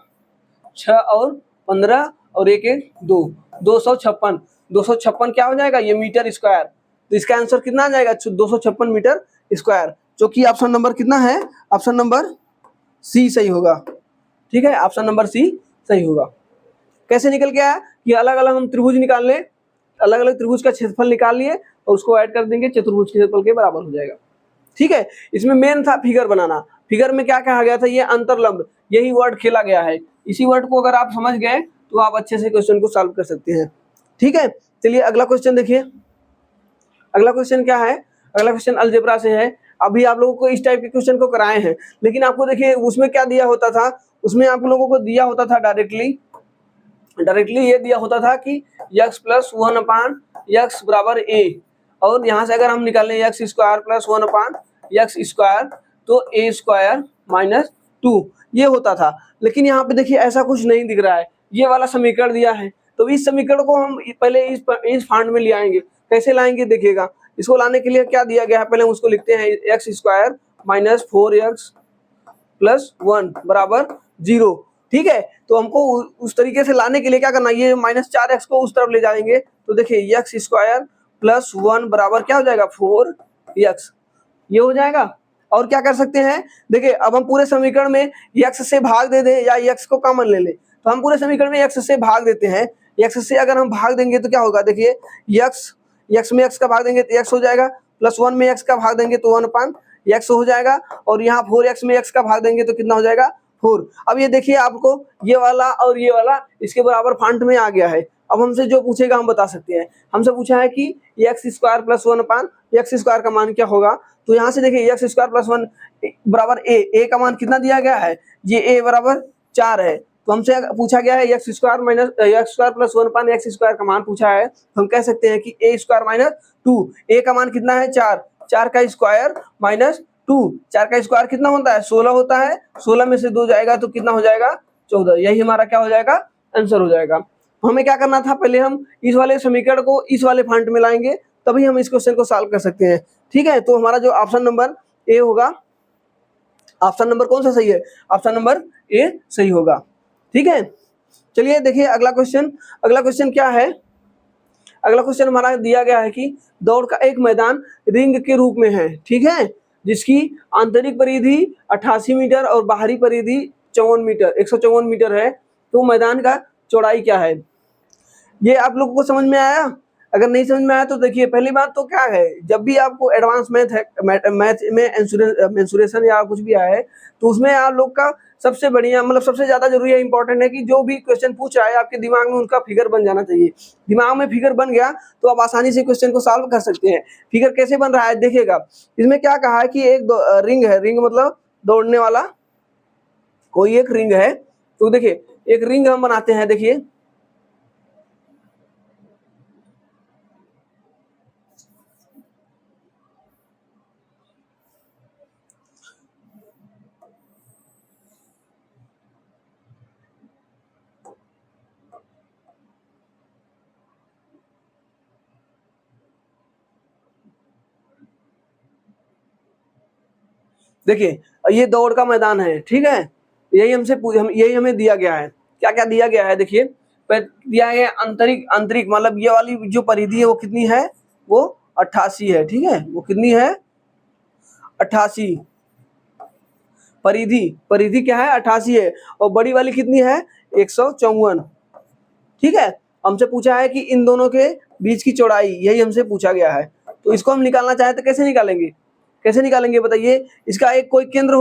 6 और 15 और 1 1 2, 256। 256 क्या हो जाएगा, ये मीटर स्क्वायर। तो इसका आंसर कितना आ जाएगा, 256 मीटर स्क्वायर, जो कि ऑप्शन नंबर कितना है, ऑप्शन नंबर सी सही होगा। ठीक है, ऑप्शन नंबर सी सही होगा। कैसे निकल के आया कि अलग अलग हम त्रिभुज निकाल लें, अलग अलग त्रिभुज का क्षेत्रफल निकाल लिए और उसको ऐड कर देंगे, चतुर्भुज के क्षेत्रफल के बराबर हो जाएगा। ठीक है, इसमें मेन था फिगर बनाना। फिगर में क्या कहा गया था, ये अंतरलंब, यही वर्ड खेला गया है। इसी वर्ड को अगर आप समझ गए तो आप अच्छे से क्वेश्चन को सॉल्व कर सकते हैं। ठीक है, चलिए अगला क्वेश्चन देखिए। अगला क्वेश्चन क्या है, अगला क्वेश्चन अलजेब्रा से है। अभी आप लोगों को इस टाइप के क्वेश्चन को कराए हैं, लेकिन आपको देखिए उसमें क्या दिया होता था, उसमें आप लोगों को दिया होता था डायरेक्टली ये दिया होता था कि x + 1/x बराबर a, और यहाँ से अगर हम निकालें x² + 1/x² तो a² - 2 ये होता था। लेकिन यहाँ पे देखिए ऐसा कुछ नहीं दिख रहा है, ये वाला समीकरण दिया है। तो इस समीकरण को हम पहले इस फांड में ले आएंगे। कैसे लाएंगे देखिएगा, इसको लाने के लिए क्या दिया गया है, पहले हम उसको लिखते हैं x² - 4x + 1 बराबर 0। ठीक है, तो हमको उस तरीके से लाने के लिए क्या करना, ये -4x को उस तरफ ले जाएंगे। तो देखिए x² + 1 बराबर क्या हो जाएगा, 4x, ये हो जाएगा। और क्या कर सकते हैं, देखिए अब हम पूरे समीकरण में x से भाग दे दें या x को कॉमन ले लें, तो हम पूरे समीकरण में x से भाग देते हैं। x से अगर हम भाग देंगे तो क्या होगा, देखिए x में x का भाग देंगे तो x हो जाएगा, +1 में x का भाग देंगे तो 1/x हो जाएगा, और यहाँ 4x में x का भाग देंगे तो कितना हो जाएगा, 4। अब ये देखिए आपको ये वाला और ये वाला इसके बराबर फांट में आ गया है। अब हमसे जो पूछेगा हम बता सकते हैं। हमसे पूछा है कि x² + 1/x² का मान क्या होगा। तो यहाँ से देखिए x² + 1 बराबर a का मान कितना दिया गया है, ये a बराबर 4 है। तो हमसे पूछा गया है x² + 1/x² का मान पूछा है, तो हम कह सकते हैं कि a² - 2, a का मान कितना है 4, 4 का स्क्वायर -2, 4 का स्क्वायर कितना होता है, 16 होता है। 16 में से 2 जाएगा तो कितना हो जाएगा, 14। यही हमारा क्या हो जाएगा, आंसर हो जाएगा। तो हमें क्या करना था, पहले हम इस वाले समीकरण को इस वाले फांट में लाएंगे, तभी हम इस क्वेश्चन को सॉल्व कर सकते हैं। ठीक है, तो हमारा जो ऑप्शन नंबर ए होगा, ऑप्शन नंबर कौन सा सही है, ऑप्शन नंबर ए सही होगा। ठीक है, चलिए देखिए अगला क्वेश्चन क्या है। अगला क्वेश्चन हमारा दिया गया है कि दौड़ का एक मैदान रिंग के रूप में है, ठीक है, जिसकी आंतरिक परिधि 88 मीटर और बाहरी परिधि 154 मीटर है। तो मैदान का चौड़ाई क्या है, ये आप लोगों को समझ में आया। अगर नहीं समझ में आया तो देखिए, पहली बात तो क्या है, जब भी आपको एडवांस मैथ में मेंसुरेशन या कुछ भी आया है तो उसमें आप लोग का सबसे बढ़िया मतलब सबसे ज़्यादा जरूरी है, इंपॉर्टेंट है कि जो भी क्वेश्चन पूछ रहा है आपके दिमाग में उनका फिगर बन जाना चाहिए। दिमाग में फिगर बन गया तो आप आसानी से क्वेश्चन को सॉल्व कर सकते हैं। फिगर कैसे बन रहा है देखिएगा, इसमें क्या कहा है कि एक रिंग है, रिंग मतलब दौड़ने वाला कोई एक रिंग है। तो देखिए एक रिंग हम बनाते हैं, देखिए देखिए ये दौड़ का मैदान है, ठीक है, यही हमें दिया गया है। क्या क्या दिया गया है देखिए, दिया है आंतरिक मतलब ये वाली जो परिधि है वो कितनी है, वो 88 है, ठीक है, वो कितनी है 88। परिधि क्या है 88 है, और बड़ी वाली कितनी है 154, ठीक है। हमसे पूछा है कि इन दोनों के बीच की चौड़ाई, यही हमसे पूछा गया है। तो इसको हम निकालना चाहें तो कैसे निकालेंगे, कैसे निकालेंगे बताइए। इसका एक कोई केंद्र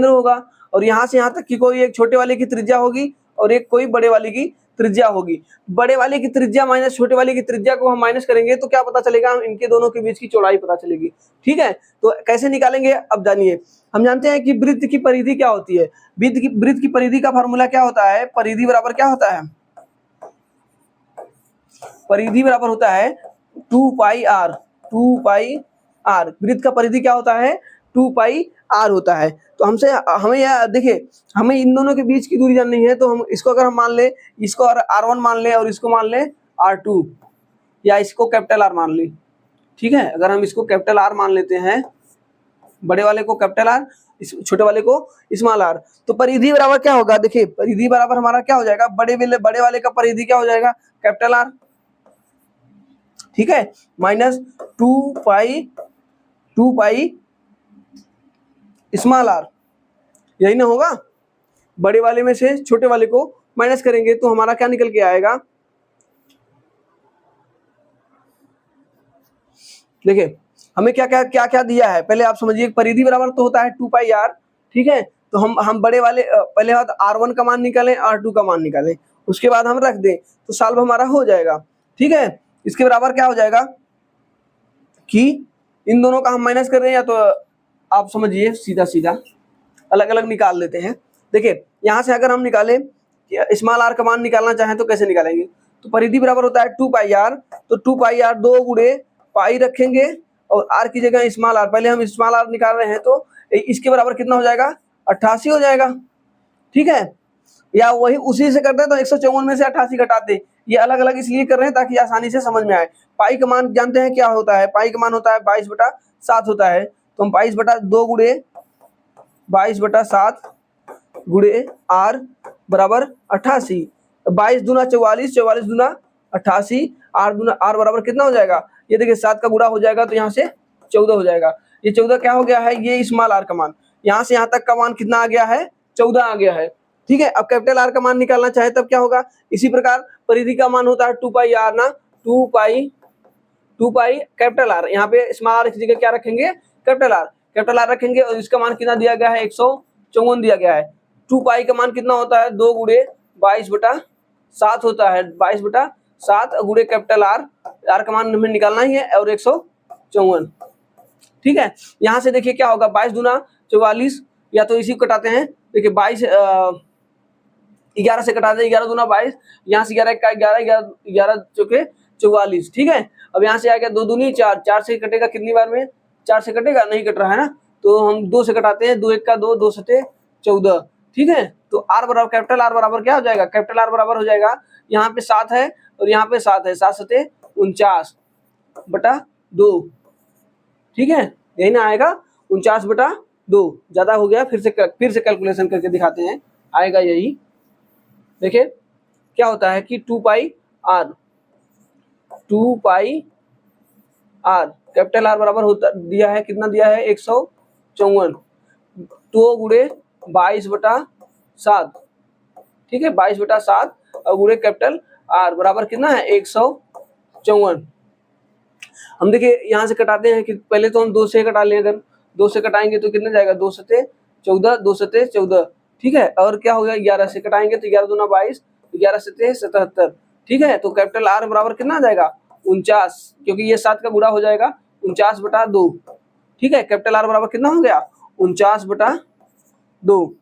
होगा और यहाँ से यहाँ तक की कोई एक छोटे वाले की त्रिज्या होगी और एक कोई बड़े वाले की त्रिज्या होगी। बड़े वाले की त्रिज्या माइनस छोटे वाले की त्रिज्या को हम माइनस करेंगे तो क्या पता चलेगा, इनके दोनों के बीच की चौड़ाई पता चलेगी। ठीक है, तो कैसे निकालेंगे अब जानिए। हम जानते हैं कि वृत्त की परिधि क्या होती है। वृत्त की परिधि का फार्मूला क्या होता है, परिधि बराबर क्या होता है, परिधि बराबर होता है 2 पाई आर। 2 पाई आर, वृत्त का परिधि क्या होता है, 2 पाई आर होता है। तो हमें यह देखिए, हमें इन दोनों के बीच की दूरी जाननी है। तो हम इसको अगर हम मान ले, इसको R1 मान ले और इसको मान ले R2, या इसको कैपिटल R मान ली। ठीक है, अगर हम इसको कैपिटल R मान लेते हैं, बड़े वाले को कैपिटल R, छोटे वाले को स्मॉल r, तो परिधि बराबर क्या होगा, देखिए परिधि बराबर हमारा क्या हो जाएगा, बड़े वाले का परिधि क्या हो जाएगा, कैपिटल R। ठीक है, माइनस 2 पाई स्मॉल r, यही ना होगा। बड़े वाले में से छोटे वाले को माइनस करेंगे तो हमारा क्या निकल के आएगा, देखिए हमें क्या क्या क्या क्या दिया है, पहले आप समझिए। परिधि बराबर तो होता है 2 पाई r। ठीक है, तो हम बड़े वाले पहले बात R1 का मान निकालें, R2 का मान निकालें, उसके बाद हम रख दें तो सॉल्व हमारा हो जाएगा। ठीक है, इसके बराबर क्या हो जाएगा कि इन दोनों का हम माइनस कर रहे हैं, या तो आप समझिए सीधा सीधा अलग अलग निकाल लेते हैं। देखिए यहाँ से अगर हम निकालें स्मॉल r का मान निकालना चाहें तो कैसे निकालेंगे, तो परिधि बराबर होता है 2 पाई r, तो 2 पाई r 2 गुणे पाई रखेंगे और r की जगह स्मॉल r, पहले हम स्मॉल r निकाल रहे हैं तो इसके बराबर कितना हो जाएगा, 88 हो जाएगा। ठीक है, या वही उसी से करते हैं तो 154 में से 88 घटाते, ये अलग अलग इसलिए कर रहे हैं ताकि आसानी से समझ में आए। पाई का मान जानते हैं क्या होता है, पाई का मान होता है 22/7 होता है। तो हम 22/2 गुणे 22/7 गुणे r बराबर 88, 22 दूना 44, 44 दूना 88, r बराबर कितना हो जाएगा, ये देखिए 7 का गुणा हो जाएगा तो यहाँ से 14 हो जाएगा। ये 14 क्या हो गया है, ये स्मॉल r का मान, यहाँ से यहाँ तक का मान कितना आ गया है, 14 आ गया है। ठीक है, अब कैपिटल R का मान निकालना चाहे तब क्या होगा, इसी प्रकार परिधि का मान होता है 2 पाई r ना, 2 पाई कैपिटल R, यहाँ पे स्मॉल r की जगह क्या रखेंगे, कैपिटल R रखेंगे और इसका मान कितना दिया गया है, 154 दिया गया है। 2 पाई का मान कितना होता है, 2 गुणे 22/7 होता है, 22/7 गुणे कैपिटल R का मान हमें निकालना ही है और 154। ठीक है, यहाँ से देखिए क्या होगा, 22 दूना 44, या तो इसी को कटाते हैं, देखिए 22 11 से कटाते हैं, 11 दूना 22, यहाँ से 11 का 11, 11 चौके 44। ठीक है, अब यहाँ से आ गया 2 दूनी 4, 4 से कटेगा कितनी बार में, 4 से कटेगा, नहीं कट रहा है ना, तो हम 2 से कटाते हैं, 2 1 का 2, 2 सते 14। ठीक है, तो R बराबर कैपिटल R बराबर क्या हो जाएगा, कैपिटल R बराबर हो जाएगा, यहाँ पे 7 है और यहाँ पे 7 है, 7 सते 49/2। ठीक है, यही ना आएगा 49/2, ज्यादा हो गया, फिर से कैलकुलेशन करके दिखाते हैं, आएगा यही। देखिए क्या होता है कि 2 पाई R कैपिटल R बराबर होता दिया है, कितना दिया है, 154, 2 गुणे 22/7। ठीक है, 22/7 और गुणे कैपिटल R बराबर कितना है, 154। हम देखिए यहाँ से कटाते हैं कि पहले तो हम 2 से कटा लें, अगर 2 से कटाएंगे तो कितना जाएगा, 2 सते 14, 2 सते 14। ठीक है, और क्या हो गया, 11 से कटाएंगे तो 11 दूना 22, 11 सते 77। ठीक है, तो कैपिटल R बराबर कितना आ जाएगा, 49, क्योंकि ये 7 का गुणा हो जाएगा, 49/2। ठीक है, कैपिटल R बराबर कितना हो गया, 49/2।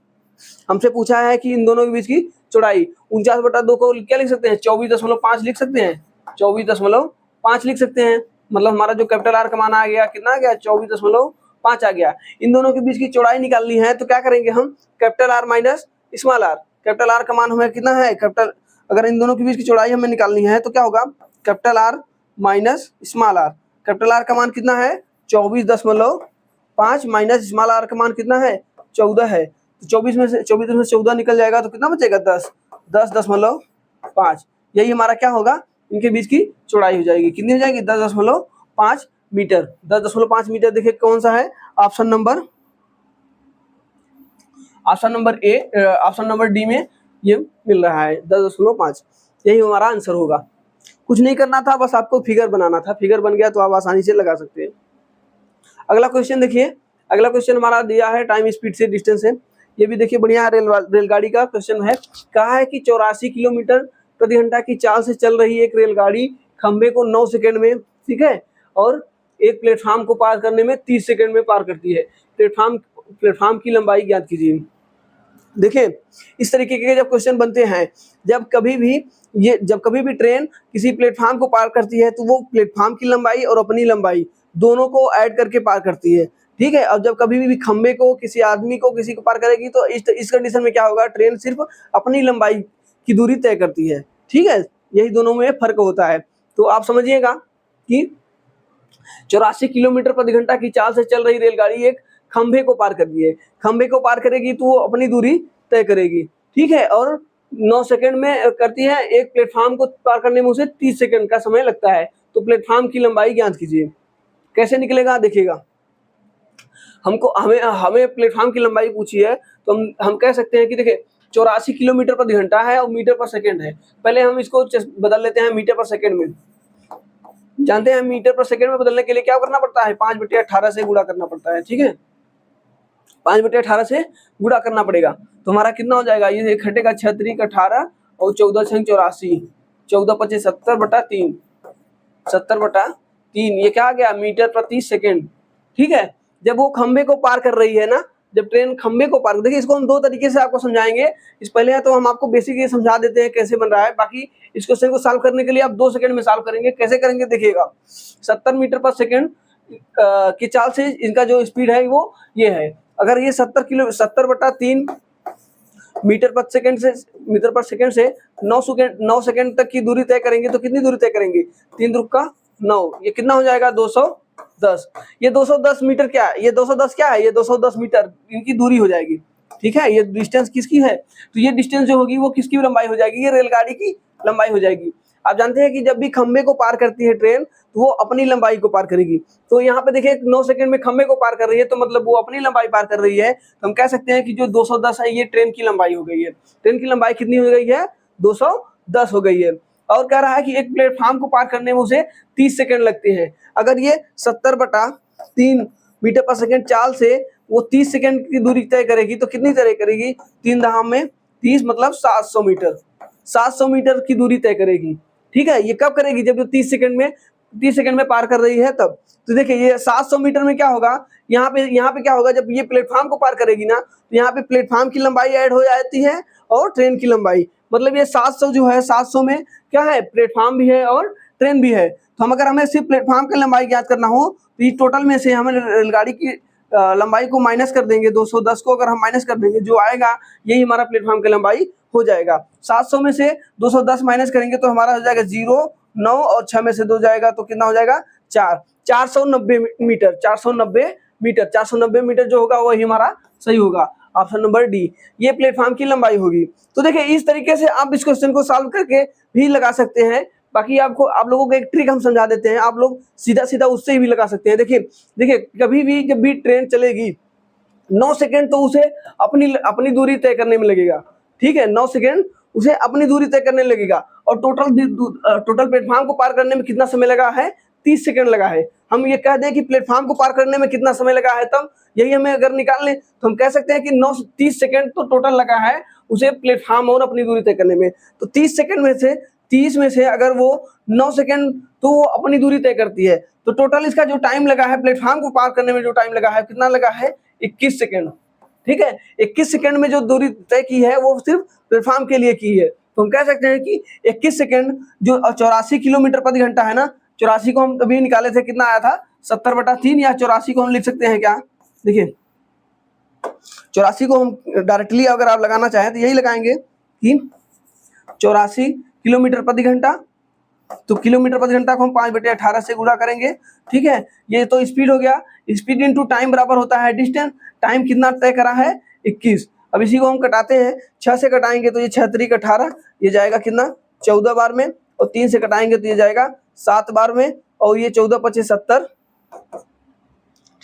हमसे पूछा है कि इन दोनों के बीच की चौड़ाई, 49/2 को क्या लिख सकते हैं, 24.5 लिख सकते हैं, 24.5 लिख सकते हैं। मतलब हमारा जो कैपिटल R का मान आ गया, कितना आ गया, 24.5 आ गया। इन दोनों के बीच की चौड़ाई निकालनी है तो क्या करेंगे हम, capital R minus small r, capital R का मान हमें कितना है, कैपिटल, अगर इन दोनों के बीच की चौड़ाई हमें निकालनी है तो क्या होगा, capital R minus small r, capital R का मान कितना है, 24.5 माइनस स्मॉल r का मान कितना है, 14 है। तो 24 में से 14 निकल जाएगा तो कितना बचेगा, 10.5। यही हमारा क्या होगा, इनके बीच की चौड़ाई हो जाएगी, कितनी हो जाएगी, 10.5 मीटर। 10.5 मीटर देखिए कौन सा है, option number A, option number D में ये मिल रहा है 10.5। यही हमारा आंसर होगा। कुछ नहीं करना था, बस आपको फिगर बनाना था, फिगर बन गया तो आप आसानी से लगा सकते हैं। अगला क्वेश्चन देखिए, अगला क्वेश्चन हमारा दिया है टाइम स्पीड से डिस्टेंस है। ये भी देखिए बढ़िया रेलगाड़ी का क्वेश्चन है। कहा है कि 84 किलोमीटर प्रति घंटा की चाल से चल रही एक रेलगाड़ी खंबे को 9 सेकंड में, ठीक है, और एक प्लेटफॉर्म को पार करने में 30 सेकंड में पार करती है। प्लेटफॉर्म की लंबाई ज्ञात कीजिए। देखिए इस तरीके के जब क्वेश्चन बनते हैं, जब कभी भी ट्रेन किसी प्लेटफॉर्म को पार करती है तो वो प्लेटफॉर्म की लंबाई और अपनी लंबाई दोनों को ऐड करके पार करती है, ठीक है। अब जब कभी भी खंबे को, किसी आदमी को, किसी को पार करेगी तो इस कंडीशन में क्या होगा, ट्रेन सिर्फ अपनी लंबाई की दूरी तय करती है, ठीक है। यही दोनों में फर्क होता है। तो आप समझिएगा कि 84 किलोमीटर प्रति घंटा की चाल से चल रही रेलगाड़ी एक खंभे को पार कर रही है। खंभे को पार करेगी तो वो अपनी दूरी तय करेगी, ठीक है, और 9 सेकंड में करती है। एक प्लेटफॉर्म को पार करने में उसे 30 सेकंड का समय लगता है। तो प्लेटफॉर्म की लंबाई ज्ञात कीजिए। कैसे निकलेगा देखिएगा। हमें प्लेटफॉर्म की लंबाई पूछी है तो हम कह सकते हैं कि देखिए 84 किलोमीटर प्रति घंटा है और मीटर पर सेकंड है। पहले हम इसको बदल लेते हैं मीटर पर सेकंड में। जानते हैं मीटर पर सेकंड में बदलने के लिए क्या करना पड़ता है, 5/18 से गुणा करना पड़ता है, ठीक है। 5/18 से गुणा करना पड़ेगा तो हमारा कितना हो जाएगा, ये घटेगा 6×3=18 और 14×6=84, 14×5 70/3, 70/3, ये क्या आ गया, मीटर प्रति सेकंड, ठीक है। जब वो खंबे को पार कर रही है ना, जब ट्रेन खंबे को पार, देखिए इसको हम दो तरीके से आपको समझाएंगे। इस पहले है तो हम आपको बेसिक ये समझा देते हैं कैसे बन रहा है, बाकी इस क्वेश्चन को सॉल्व करने के लिए आप 2 सेकंड में सॉल्व करेंगे। कैसे करेंगे देखिएगा। 70 मीटर पर सेकंड की चाल से इनका जो स्पीड है वो ये है। अगर ये 70/3 मीटर पर सेकंड से 9 सेकंड तक की दूरी तय करेंगे तो कितनी दूरी तय करेंगे, 3×9, ये कितना हो जाएगा 210। ये 210 मीटर क्या है, ये 210 क्या है, ये 210 मीटर इनकी दूरी हो जाएगी, ठीक है। ये डिस्टेंस किसकी है, तो ये डिस्टेंस जो होगी वो किसकी लंबाई हो जाएगी, ये रेलगाड़ी की लंबाई हो जाएगी। आप जानते हैं कि जब भी खंबे को पार करती है ट्रेन तो वो अपनी लंबाई को पार करेगी। तो यहाँ पे देखिए 9 सेकंड में खंबे को पार कर रही है तो मतलब वो अपनी लंबाई पार कर रही है। तो हम कह सकते हैं कि जो 210 है ये ट्रेन की लंबाई हो गई है। ट्रेन की लंबाई कितनी हो गई है, 210 हो गई है। और कह रहा है कि एक प्लेटफॉर्म को पार करने में उसे 30 सेकंड लगते हैं। अगर ये 70/3 मीटर पर सेकंड चाल से वो 30 सेकंड की दूरी तय करेगी तो कितनी तय करेगी, 3×30 मतलब 700 मीटर, 700 मीटर की दूरी तय करेगी, ठीक है। ये कब करेगी, जब 30 सेकंड में पार कर रही है तब। तो देखिए ये 700 मीटर में क्या होगा, यहाँ पे क्या होगा, जब ये प्लेटफॉर्म को पार करेगी ना तो यहाँ पे प्लेटफॉर्म की लंबाई ऐड हो जाती है और ट्रेन की लंबाई, मतलब ये 700 जो है 700 में क्या है, प्लेटफॉर्म भी है और ट्रेन भी है। तो हमें सिर्फ प्लेटफॉर्म की लंबाई ज्ञात करना हो तो इस टोटल में से हमें रेलगाड़ी की लंबाई को माइनस कर देंगे। 210 को अगर हम माइनस कर देंगे, जो आएगा यही हमारा प्लेटफॉर्म की लंबाई हो जाएगा। 700 में से 210 माइनस करेंगे तो हमारा हो जाएगा 0, 9 और 6 में से 2 जाएगा तो कितना हो जाएगा 4, 490 मीटर, 490 मीटर, 490 मीटर जो होगा वही हमारा सही होगा, ऑप्शन नंबर डी, ये प्लेटफॉर्म की लंबाई होगी। तो देखिए इस तरीके से आप इस क्वेश्चन को सॉल्व करके भी लगा सकते हैं। बाकी आप लोगों को एक ट्रिक हम समझा देते हैं, आप लोग सीधा सीधा उससे भी लगा सकते हैं। देखिए कभी भी जब भी ट्रेन चलेगी 9 सेकंड तो उसे अपनी दूरी तय करने में लगेगा, ठीक है। 9 सेकंड उसे अपनी दूरी तय करने लगेगा और टोटल प्लेटफॉर्म को पार करने में कितना समय लगा है, 30 सेकंड लगा है। हम ये कह दें कि प्लेटफॉर्म को पार करने में कितना समय लगा है, तब यही हमें अगर निकाल लें तो हम कह सकते हैं कि 30 सेकंड तो टोटल लगा है उसे प्लेटफॉर्म और अपनी दूरी तय करने में। तो 30 में से अगर वो 9 सेकंड तो वो अपनी दूरी तय करती है, तो टोटल इसका जो टाइम लगा है प्लेटफॉर्म को पार करने में, जो टाइम लगा है कितना लगा है, 21 सेकंड, ठीक है। 21 सेकंड में जो दूरी तय की है वो सिर्फ प्लेटफॉर्म के लिए की है। तो हम कह सकते हैं कि 21 सेकंड जो 84 किलोमीटर प्रति घंटा है ना, 84 को हम अभी निकाले थे, कितना आया था 70/3, या 84 को हम लिख सकते हैं क्या, देखिए 84 को हम डायरेक्टली अगर आप लगाना चाहें तो यही लगाएंगे कि 84 किलोमीटर प्रति घंटा, तो किलोमीटर प्रति घंटा को हम 5/18 से गुणा करेंगे, ठीक है। ये तो स्पीड हो गया, स्पीड इंटू टाइम बराबर होता है डिस्टेंस। टाइम कितना तय करा है, 21। अब इसी को हम कटाते हैं, 6 से कटाएंगे तो ये 6×3=18, ये जाएगा कितना 14 बार में, और 3 से कटाएंगे तो ये जाएगा 7 बार में, और ये 14×5 70,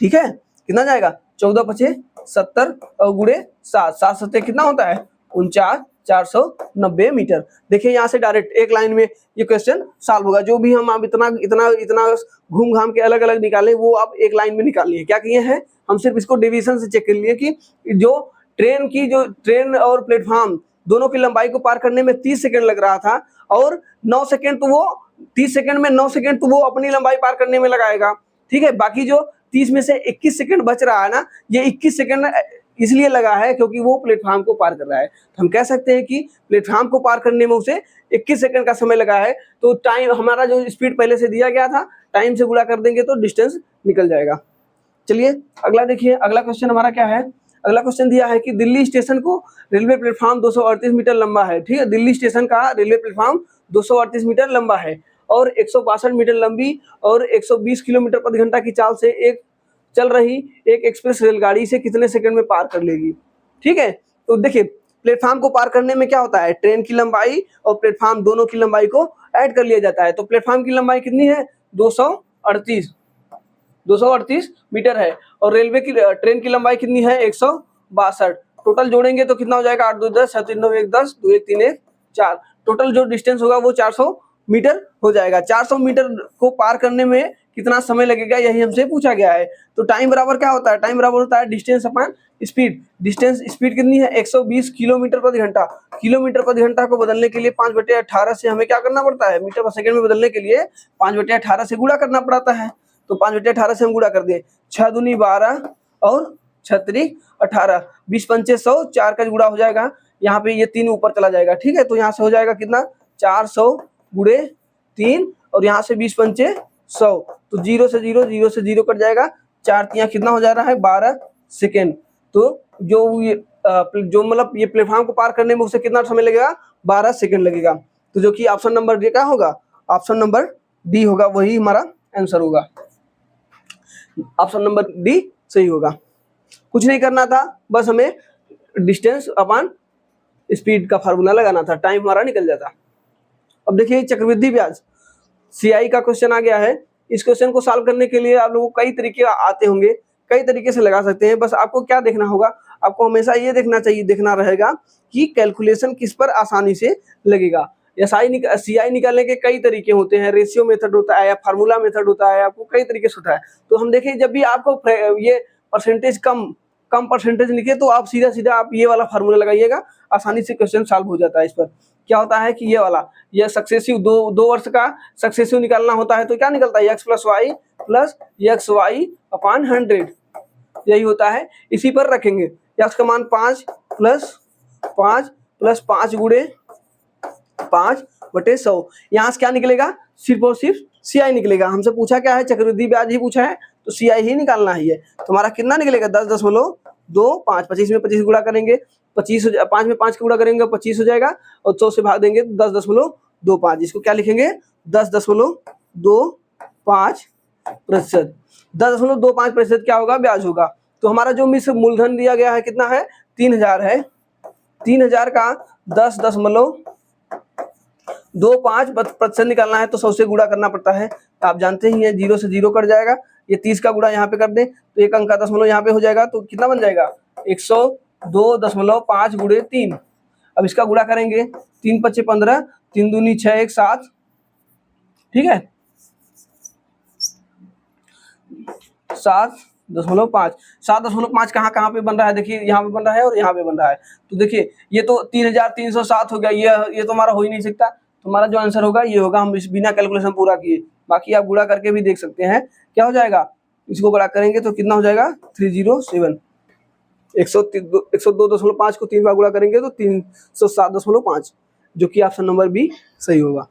ठीक है। कितना जाएगा 14×5 70 और गुणे 7, 7 7 कितना होता है 49, 490 मीटर। देखिए यहाँ से डायरेक्ट एक लाइन में ये क्वेश्चन सॉल्व होगा। जो भी हम आप इतना इतना इतना घूम घाम के अलग अलग निकाले वो आप एक लाइन में निकाल लिए। क्या किए हैं हम, सिर्फ इसको डिवीजन से चेक कर लिए कि जो ट्रेन और प्लेटफॉर्म दोनों की लंबाई को पार करने में 30 सेकंड लग रहा था और 9 सेकंड तो वो 30 सेकंड में 9 सेकंड तो वो अपनी लंबाई पार करने में लगाएगा। ठीक है, बाकी जो 30 में से 21 सेकंड बच रहा है ना, ये 21 सेकंड इसलिए लगा है क्योंकि वो प्लेटफॉर्म को पार कर रहा है। तो हम कह सकते हैं कि प्लेटफॉर्म को पार करने में उसे 21 सेकंड का समय लगा है। तो टाइम हमारा जो स्पीड पहले से दिया गया था, टाइम से गुणा कर देंगे तो डिस्टेंस निकल जाएगा। चलिए अगला देखिए, अगला क्वेश्चन हमारा क्या है। अगला क्वेश्चन दिया है कि दिल्ली स्टेशन को रेलवे प्लेटफॉर्म 238 मीटर लंबा है। ठीक है, दिल्ली स्टेशन का रेलवे प्लेटफॉर्म 238 मीटर लंबा है और 162 मीटर लंबी और 120 किलोमीटर प्रति घंटा की चाल से एक चल रही एक एक्सप्रेस रेलगाड़ी से कितने सेकंड में पार कर लेगी। ठीक है, तो देखिए प्लेटफॉर्म को पार करने में क्या होता है, ट्रेन की लंबाई और प्लेटफॉर्म दोनों की लंबाई को ऐड कर लिया जाता है। तो प्लेटफॉर्म की लंबाई कितनी है, 238 मीटर है और ट्रेन की लंबाई कितनी है, 162। टोटल जोड़ेंगे तो कितना हो जाएगा, 8 2 10 7 3 9 1 10 2 1 3 1 4। टोटल जो डिस्टेंस होगा वो 400 मीटर हो जाएगा। 400 मीटर को पार करने में कितना समय लगेगा, यही हमसे पूछा गया है। तो टाइम बराबर क्या होता है, टाइम बराबर होता है distance upon speed. Distance speed कितनी है, 120 किलोमीटर प्रति घंटा। किलोमीटर प्रति घंटा को बदलने के लिए 5/18 से हमें क्या करना पड़ता है, मीटर पर सेकंड में बदलने के लिए 5/18 से गुणा करना पड़ता है। तो 5/18 से हम गुणा कर दें, 6 दूनी 12 और 6 त्रिक 18, 20 पंचे 100, 4 का गुणा हो जाएगा। यहाँ पे ये 3 ऊपर चला जाएगा। ठीक है, तो यहाँ से हो जाएगा कितना, 400 गुणे 3 और यहाँ से 20 पंचे 100, तो 0 से 0 कट जाएगा। 4 तियां कितना हो जा रहा है, 12 सेकेंड। तो जो मतलब ये प्लेटफॉर्म को पार करने में उसे कितना समय लगेगा, 12 सेकेंड लगेगा। तो जो कि ऑप्शन नंबर डी क्या होगा, ऑप्शन नंबर डी होगा, वही हमारा आंसर होगा। ऑप्शन नंबर डी सही होगा। कुछ नहीं करना था, बस हमें डिस्टेंस अपॉन स्पीड का फार्मूला लगाना था, टाइम हमारा निकल जाता। अब देखिए चक्रवृद्धि ब्याज सीआई का क्वेश्चन आ गया है। इस क्वेश्चन को सॉल्व करने के लिए आप लोगों को कई तरीके आते होंगे, कई तरीके से लगा सकते हैं। बस आपको क्या देखना होगा, आपको हमेशा ये देखना रहेगा कि कैलकुलेशन किस पर आसानी से लगेगा। सीआई निकालने के कई तरीके होते हैं, रेशियो मेथड होता है या फार्मूला मेथड होता है, आपको कई तरीके से होता है। तो हम देखिए जब भी आपको ये परसेंटेज कम परसेंटेज लिखे तो आप सीधा आप ये वाला फार्मूला लगाइएगा, आसानी से क्वेश्चन सॉल्व हो जाता है। इस पर क्या होता है कि ये सक्सेसिव दो वर्ष का सक्सेसिव निकालना होता है। तो क्या निकलता है, x + y अपॉन 100, यही होता है। इसी पर रखेंगे x का मान 5 + 5 गुणे 5/100। यहाँ से क्या निकलेगा, सिर्फ और सिर्फ सीआई निकलेगा। हमसे पूछा क्या है, चक्रवृद्धि ब्याज ही पूछा है, तो सीआई ही निकालना ही है। तो हमारा कितना निकलेगा, 10.25, 25 में 25 गुणा करेंगे 25 5 में 5 गुणा करेंगे 25 हो जाएगा और 100 से भाग देंगे 10.25। इसको क्या लिखेंगे, 10.25%। 10.25% क्या होगा, ब्याज होगा। तो हमारा जो मिश्र मूलधन दिया गया है कितना है, 3000 है। 3000 का 10.25% निकालना है तो 100 से गुणा करना पड़ता है। तो आप जानते ही हैं 0 से 0 कट जाएगा। ये 30 का गुणा यहाँ पे कर दें तो एक अंक का दशमलव यहाँ पे हो जाएगा। तो कितना बन जाएगा, 102.5 गुणे 3। अब इसका गुणा करेंगे, 3 × 5 = 15, 3 दूनी 6 1 7। ठीक है, 7.5 कहाँ पे बन रहा है, देखिए यहाँ पे बन रहा है और यहाँ पे बन रहा है। तो देखिए ये तो 3307 हो गया, ये तो हमारा हो ही नहीं सकता। तो हमारा जो आंसर होगा ये होगा, हम इस बिना कैलकुलेशन पूरा किए। बाकी आप गुणा करके भी देख सकते हैं क्या हो जाएगा। इसको गुणा करेंगे तो कितना हो जाएगा, 307। 102.5 को 3 बार गुणा करेंगे तो 307.5, जो कि ऑप्शन नंबर बी सही होगा।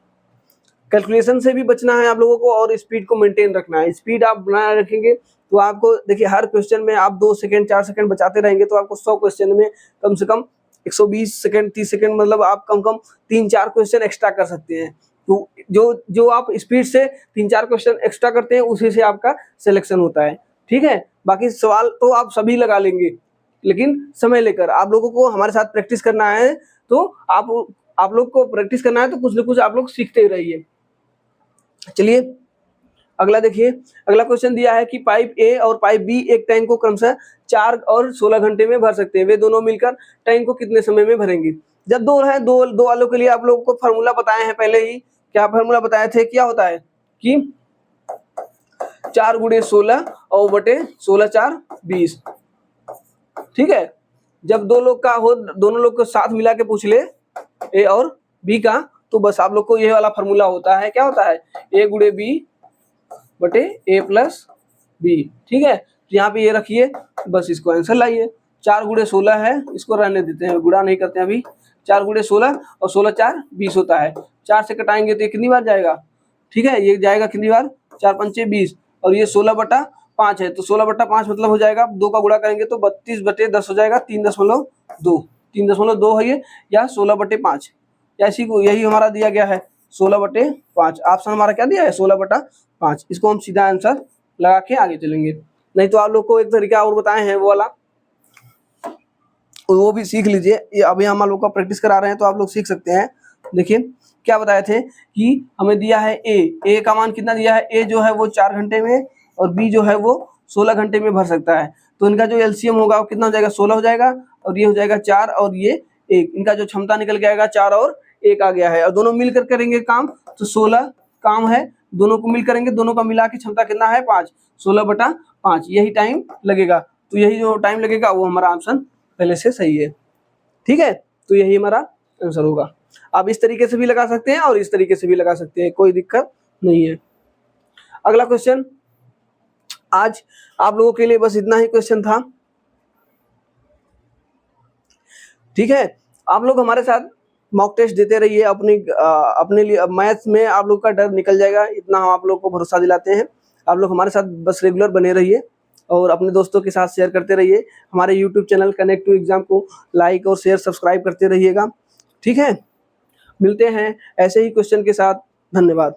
कैलकुलेशन से भी बचना है आप लोगों को और स्पीड को मेंटेन रखना है। स्पीड आप बनाए रखेंगे तो आपको देखिए हर क्वेश्चन में आप 2 सेकंड 4 सेकंड बचाते रहेंगे तो आपको 100 क्वेश्चन में कम से कम 120 सेकंड 30 सेकंड, मतलब आप कम 3-4 क्वेश्चन एक्स्ट्रा कर सकते हैं। तो जो आप स्पीड से 3-4 क्वेश्चन एक्स्ट्रा करते हैं उसी से आपका सिलेक्शन होता है। ठीक है, बाकी सवाल तो आप सभी लगा लेंगे, लेकिन समय लेकर आप लोगों को हमारे साथ प्रैक्टिस करना है। तो आप लोग को प्रैक्टिस करना है तो कुछ न कुछ आप लोग सीखते रहिए। चलिए अगला देखिए, अगला क्वेश्चन दिया है कि पाइप ए और पाइप बी एक टैंक को क्रमशः 4 और 16 घंटे में भर सकते हैं। वे दोनों मिलकर टैंक को कितने समय में भरेंगे। जब दो है, दो वालों के लिए आप लोगों को फार्मूला बताए हैं पहले ही। क्या फार्मूला बताए थे? क्या होता है कि 4 गुणे 16 और बटे 16 4 20। ठीक है, जब दो लोग का हो, दोनों लोग को साथ मिला के पूछ ले ए और बी का, तो बस आप लोग को ये वाला फार्मूला होता है। क्या होता है? ए गुणे बी बटे ए प्लस बी। ठीक है, तो यहाँ पे ये रखिए, बस इसको आंसर लाइए। 4 गुणे 16 है, इसको रहने देते हैं, गुणा नहीं करते हैं अभी। 4 गुणे 16 और 16 4 20 होता है। 4 से कटाएंगे तो ये कितनी बार जाएगा? ठीक है, ये जाएगा कितनी बार? 4 पंचे 20, और ये 16 बटा 5 है, तो 16 बटा 5 मतलब हो जाएगा, 2 का गुणा करेंगे तो 32 बटे 10 हो जाएगा, 3.2। 3.2 है ये, या 16 बटे 5, ऐसी को यही हमारा दिया गया है 16 बटे 5। ऑप्शन हमारा क्या दिया है? 16 बटा 5। इसको हम सीधा आंसर लगा के आगे चलेंगे। नहीं तो आप लोग को एक तरीका और बताए हैं वो वाला, वो भी सीख लीजिए। ये अभी हम लोग का प्रैक्टिस करा रहे हैं तो आप लोग सीख सकते हैं। देखिए क्या बताए थे कि हमें दिया है ए का मान कितना दिया है? ए जो है वो 4 घंटे में, और बी जो है वो 16 घंटे में भर सकता है। तो इनका जो एलसीएम होगा वो कितना हो जाएगा? 16 हो जाएगा, और ये हो जाएगा 4 और ये 1। इनका जो क्षमता निकल के आएगा 4 और 1 आ गया है, और दोनों मिलकर करेंगे काम तो 16 काम है, दोनों को मिल करेंगे, दोनों का मिला के क्षमता कितना है? 5। 16 बटा 5 यही टाइम लगेगा। तो यही जो टाइम लगेगा वो हमारा ऑप्शन पहले से सही है। ठीक है, तो यही हमारा आंसर होगा। आप इस तरीके से भी लगा सकते हैं और इस तरीके से भी लगा सकते हैं, कोई दिक्कत नहीं है। अगला क्वेश्चन, आज आप लोगों के लिए बस इतना ही क्वेश्चन था। ठीक है, आप लोग हमारे साथ मॉक टेस्ट देते रहिए, अपने लिए मैथ्स में आप लोग का डर निकल जाएगा, इतना हम आप लोग को भरोसा दिलाते हैं। आप लोग हमारे साथ बस रेगुलर बने रहिए और अपने दोस्तों के साथ शेयर करते रहिए। हमारे YouTube channel Connect to Exam को लाइक और शेयर सब्सक्राइब करते रहिएगा। ठीक है, मिलते हैं ऐसे ही क्वेश्चन के साथ। धन्यवाद।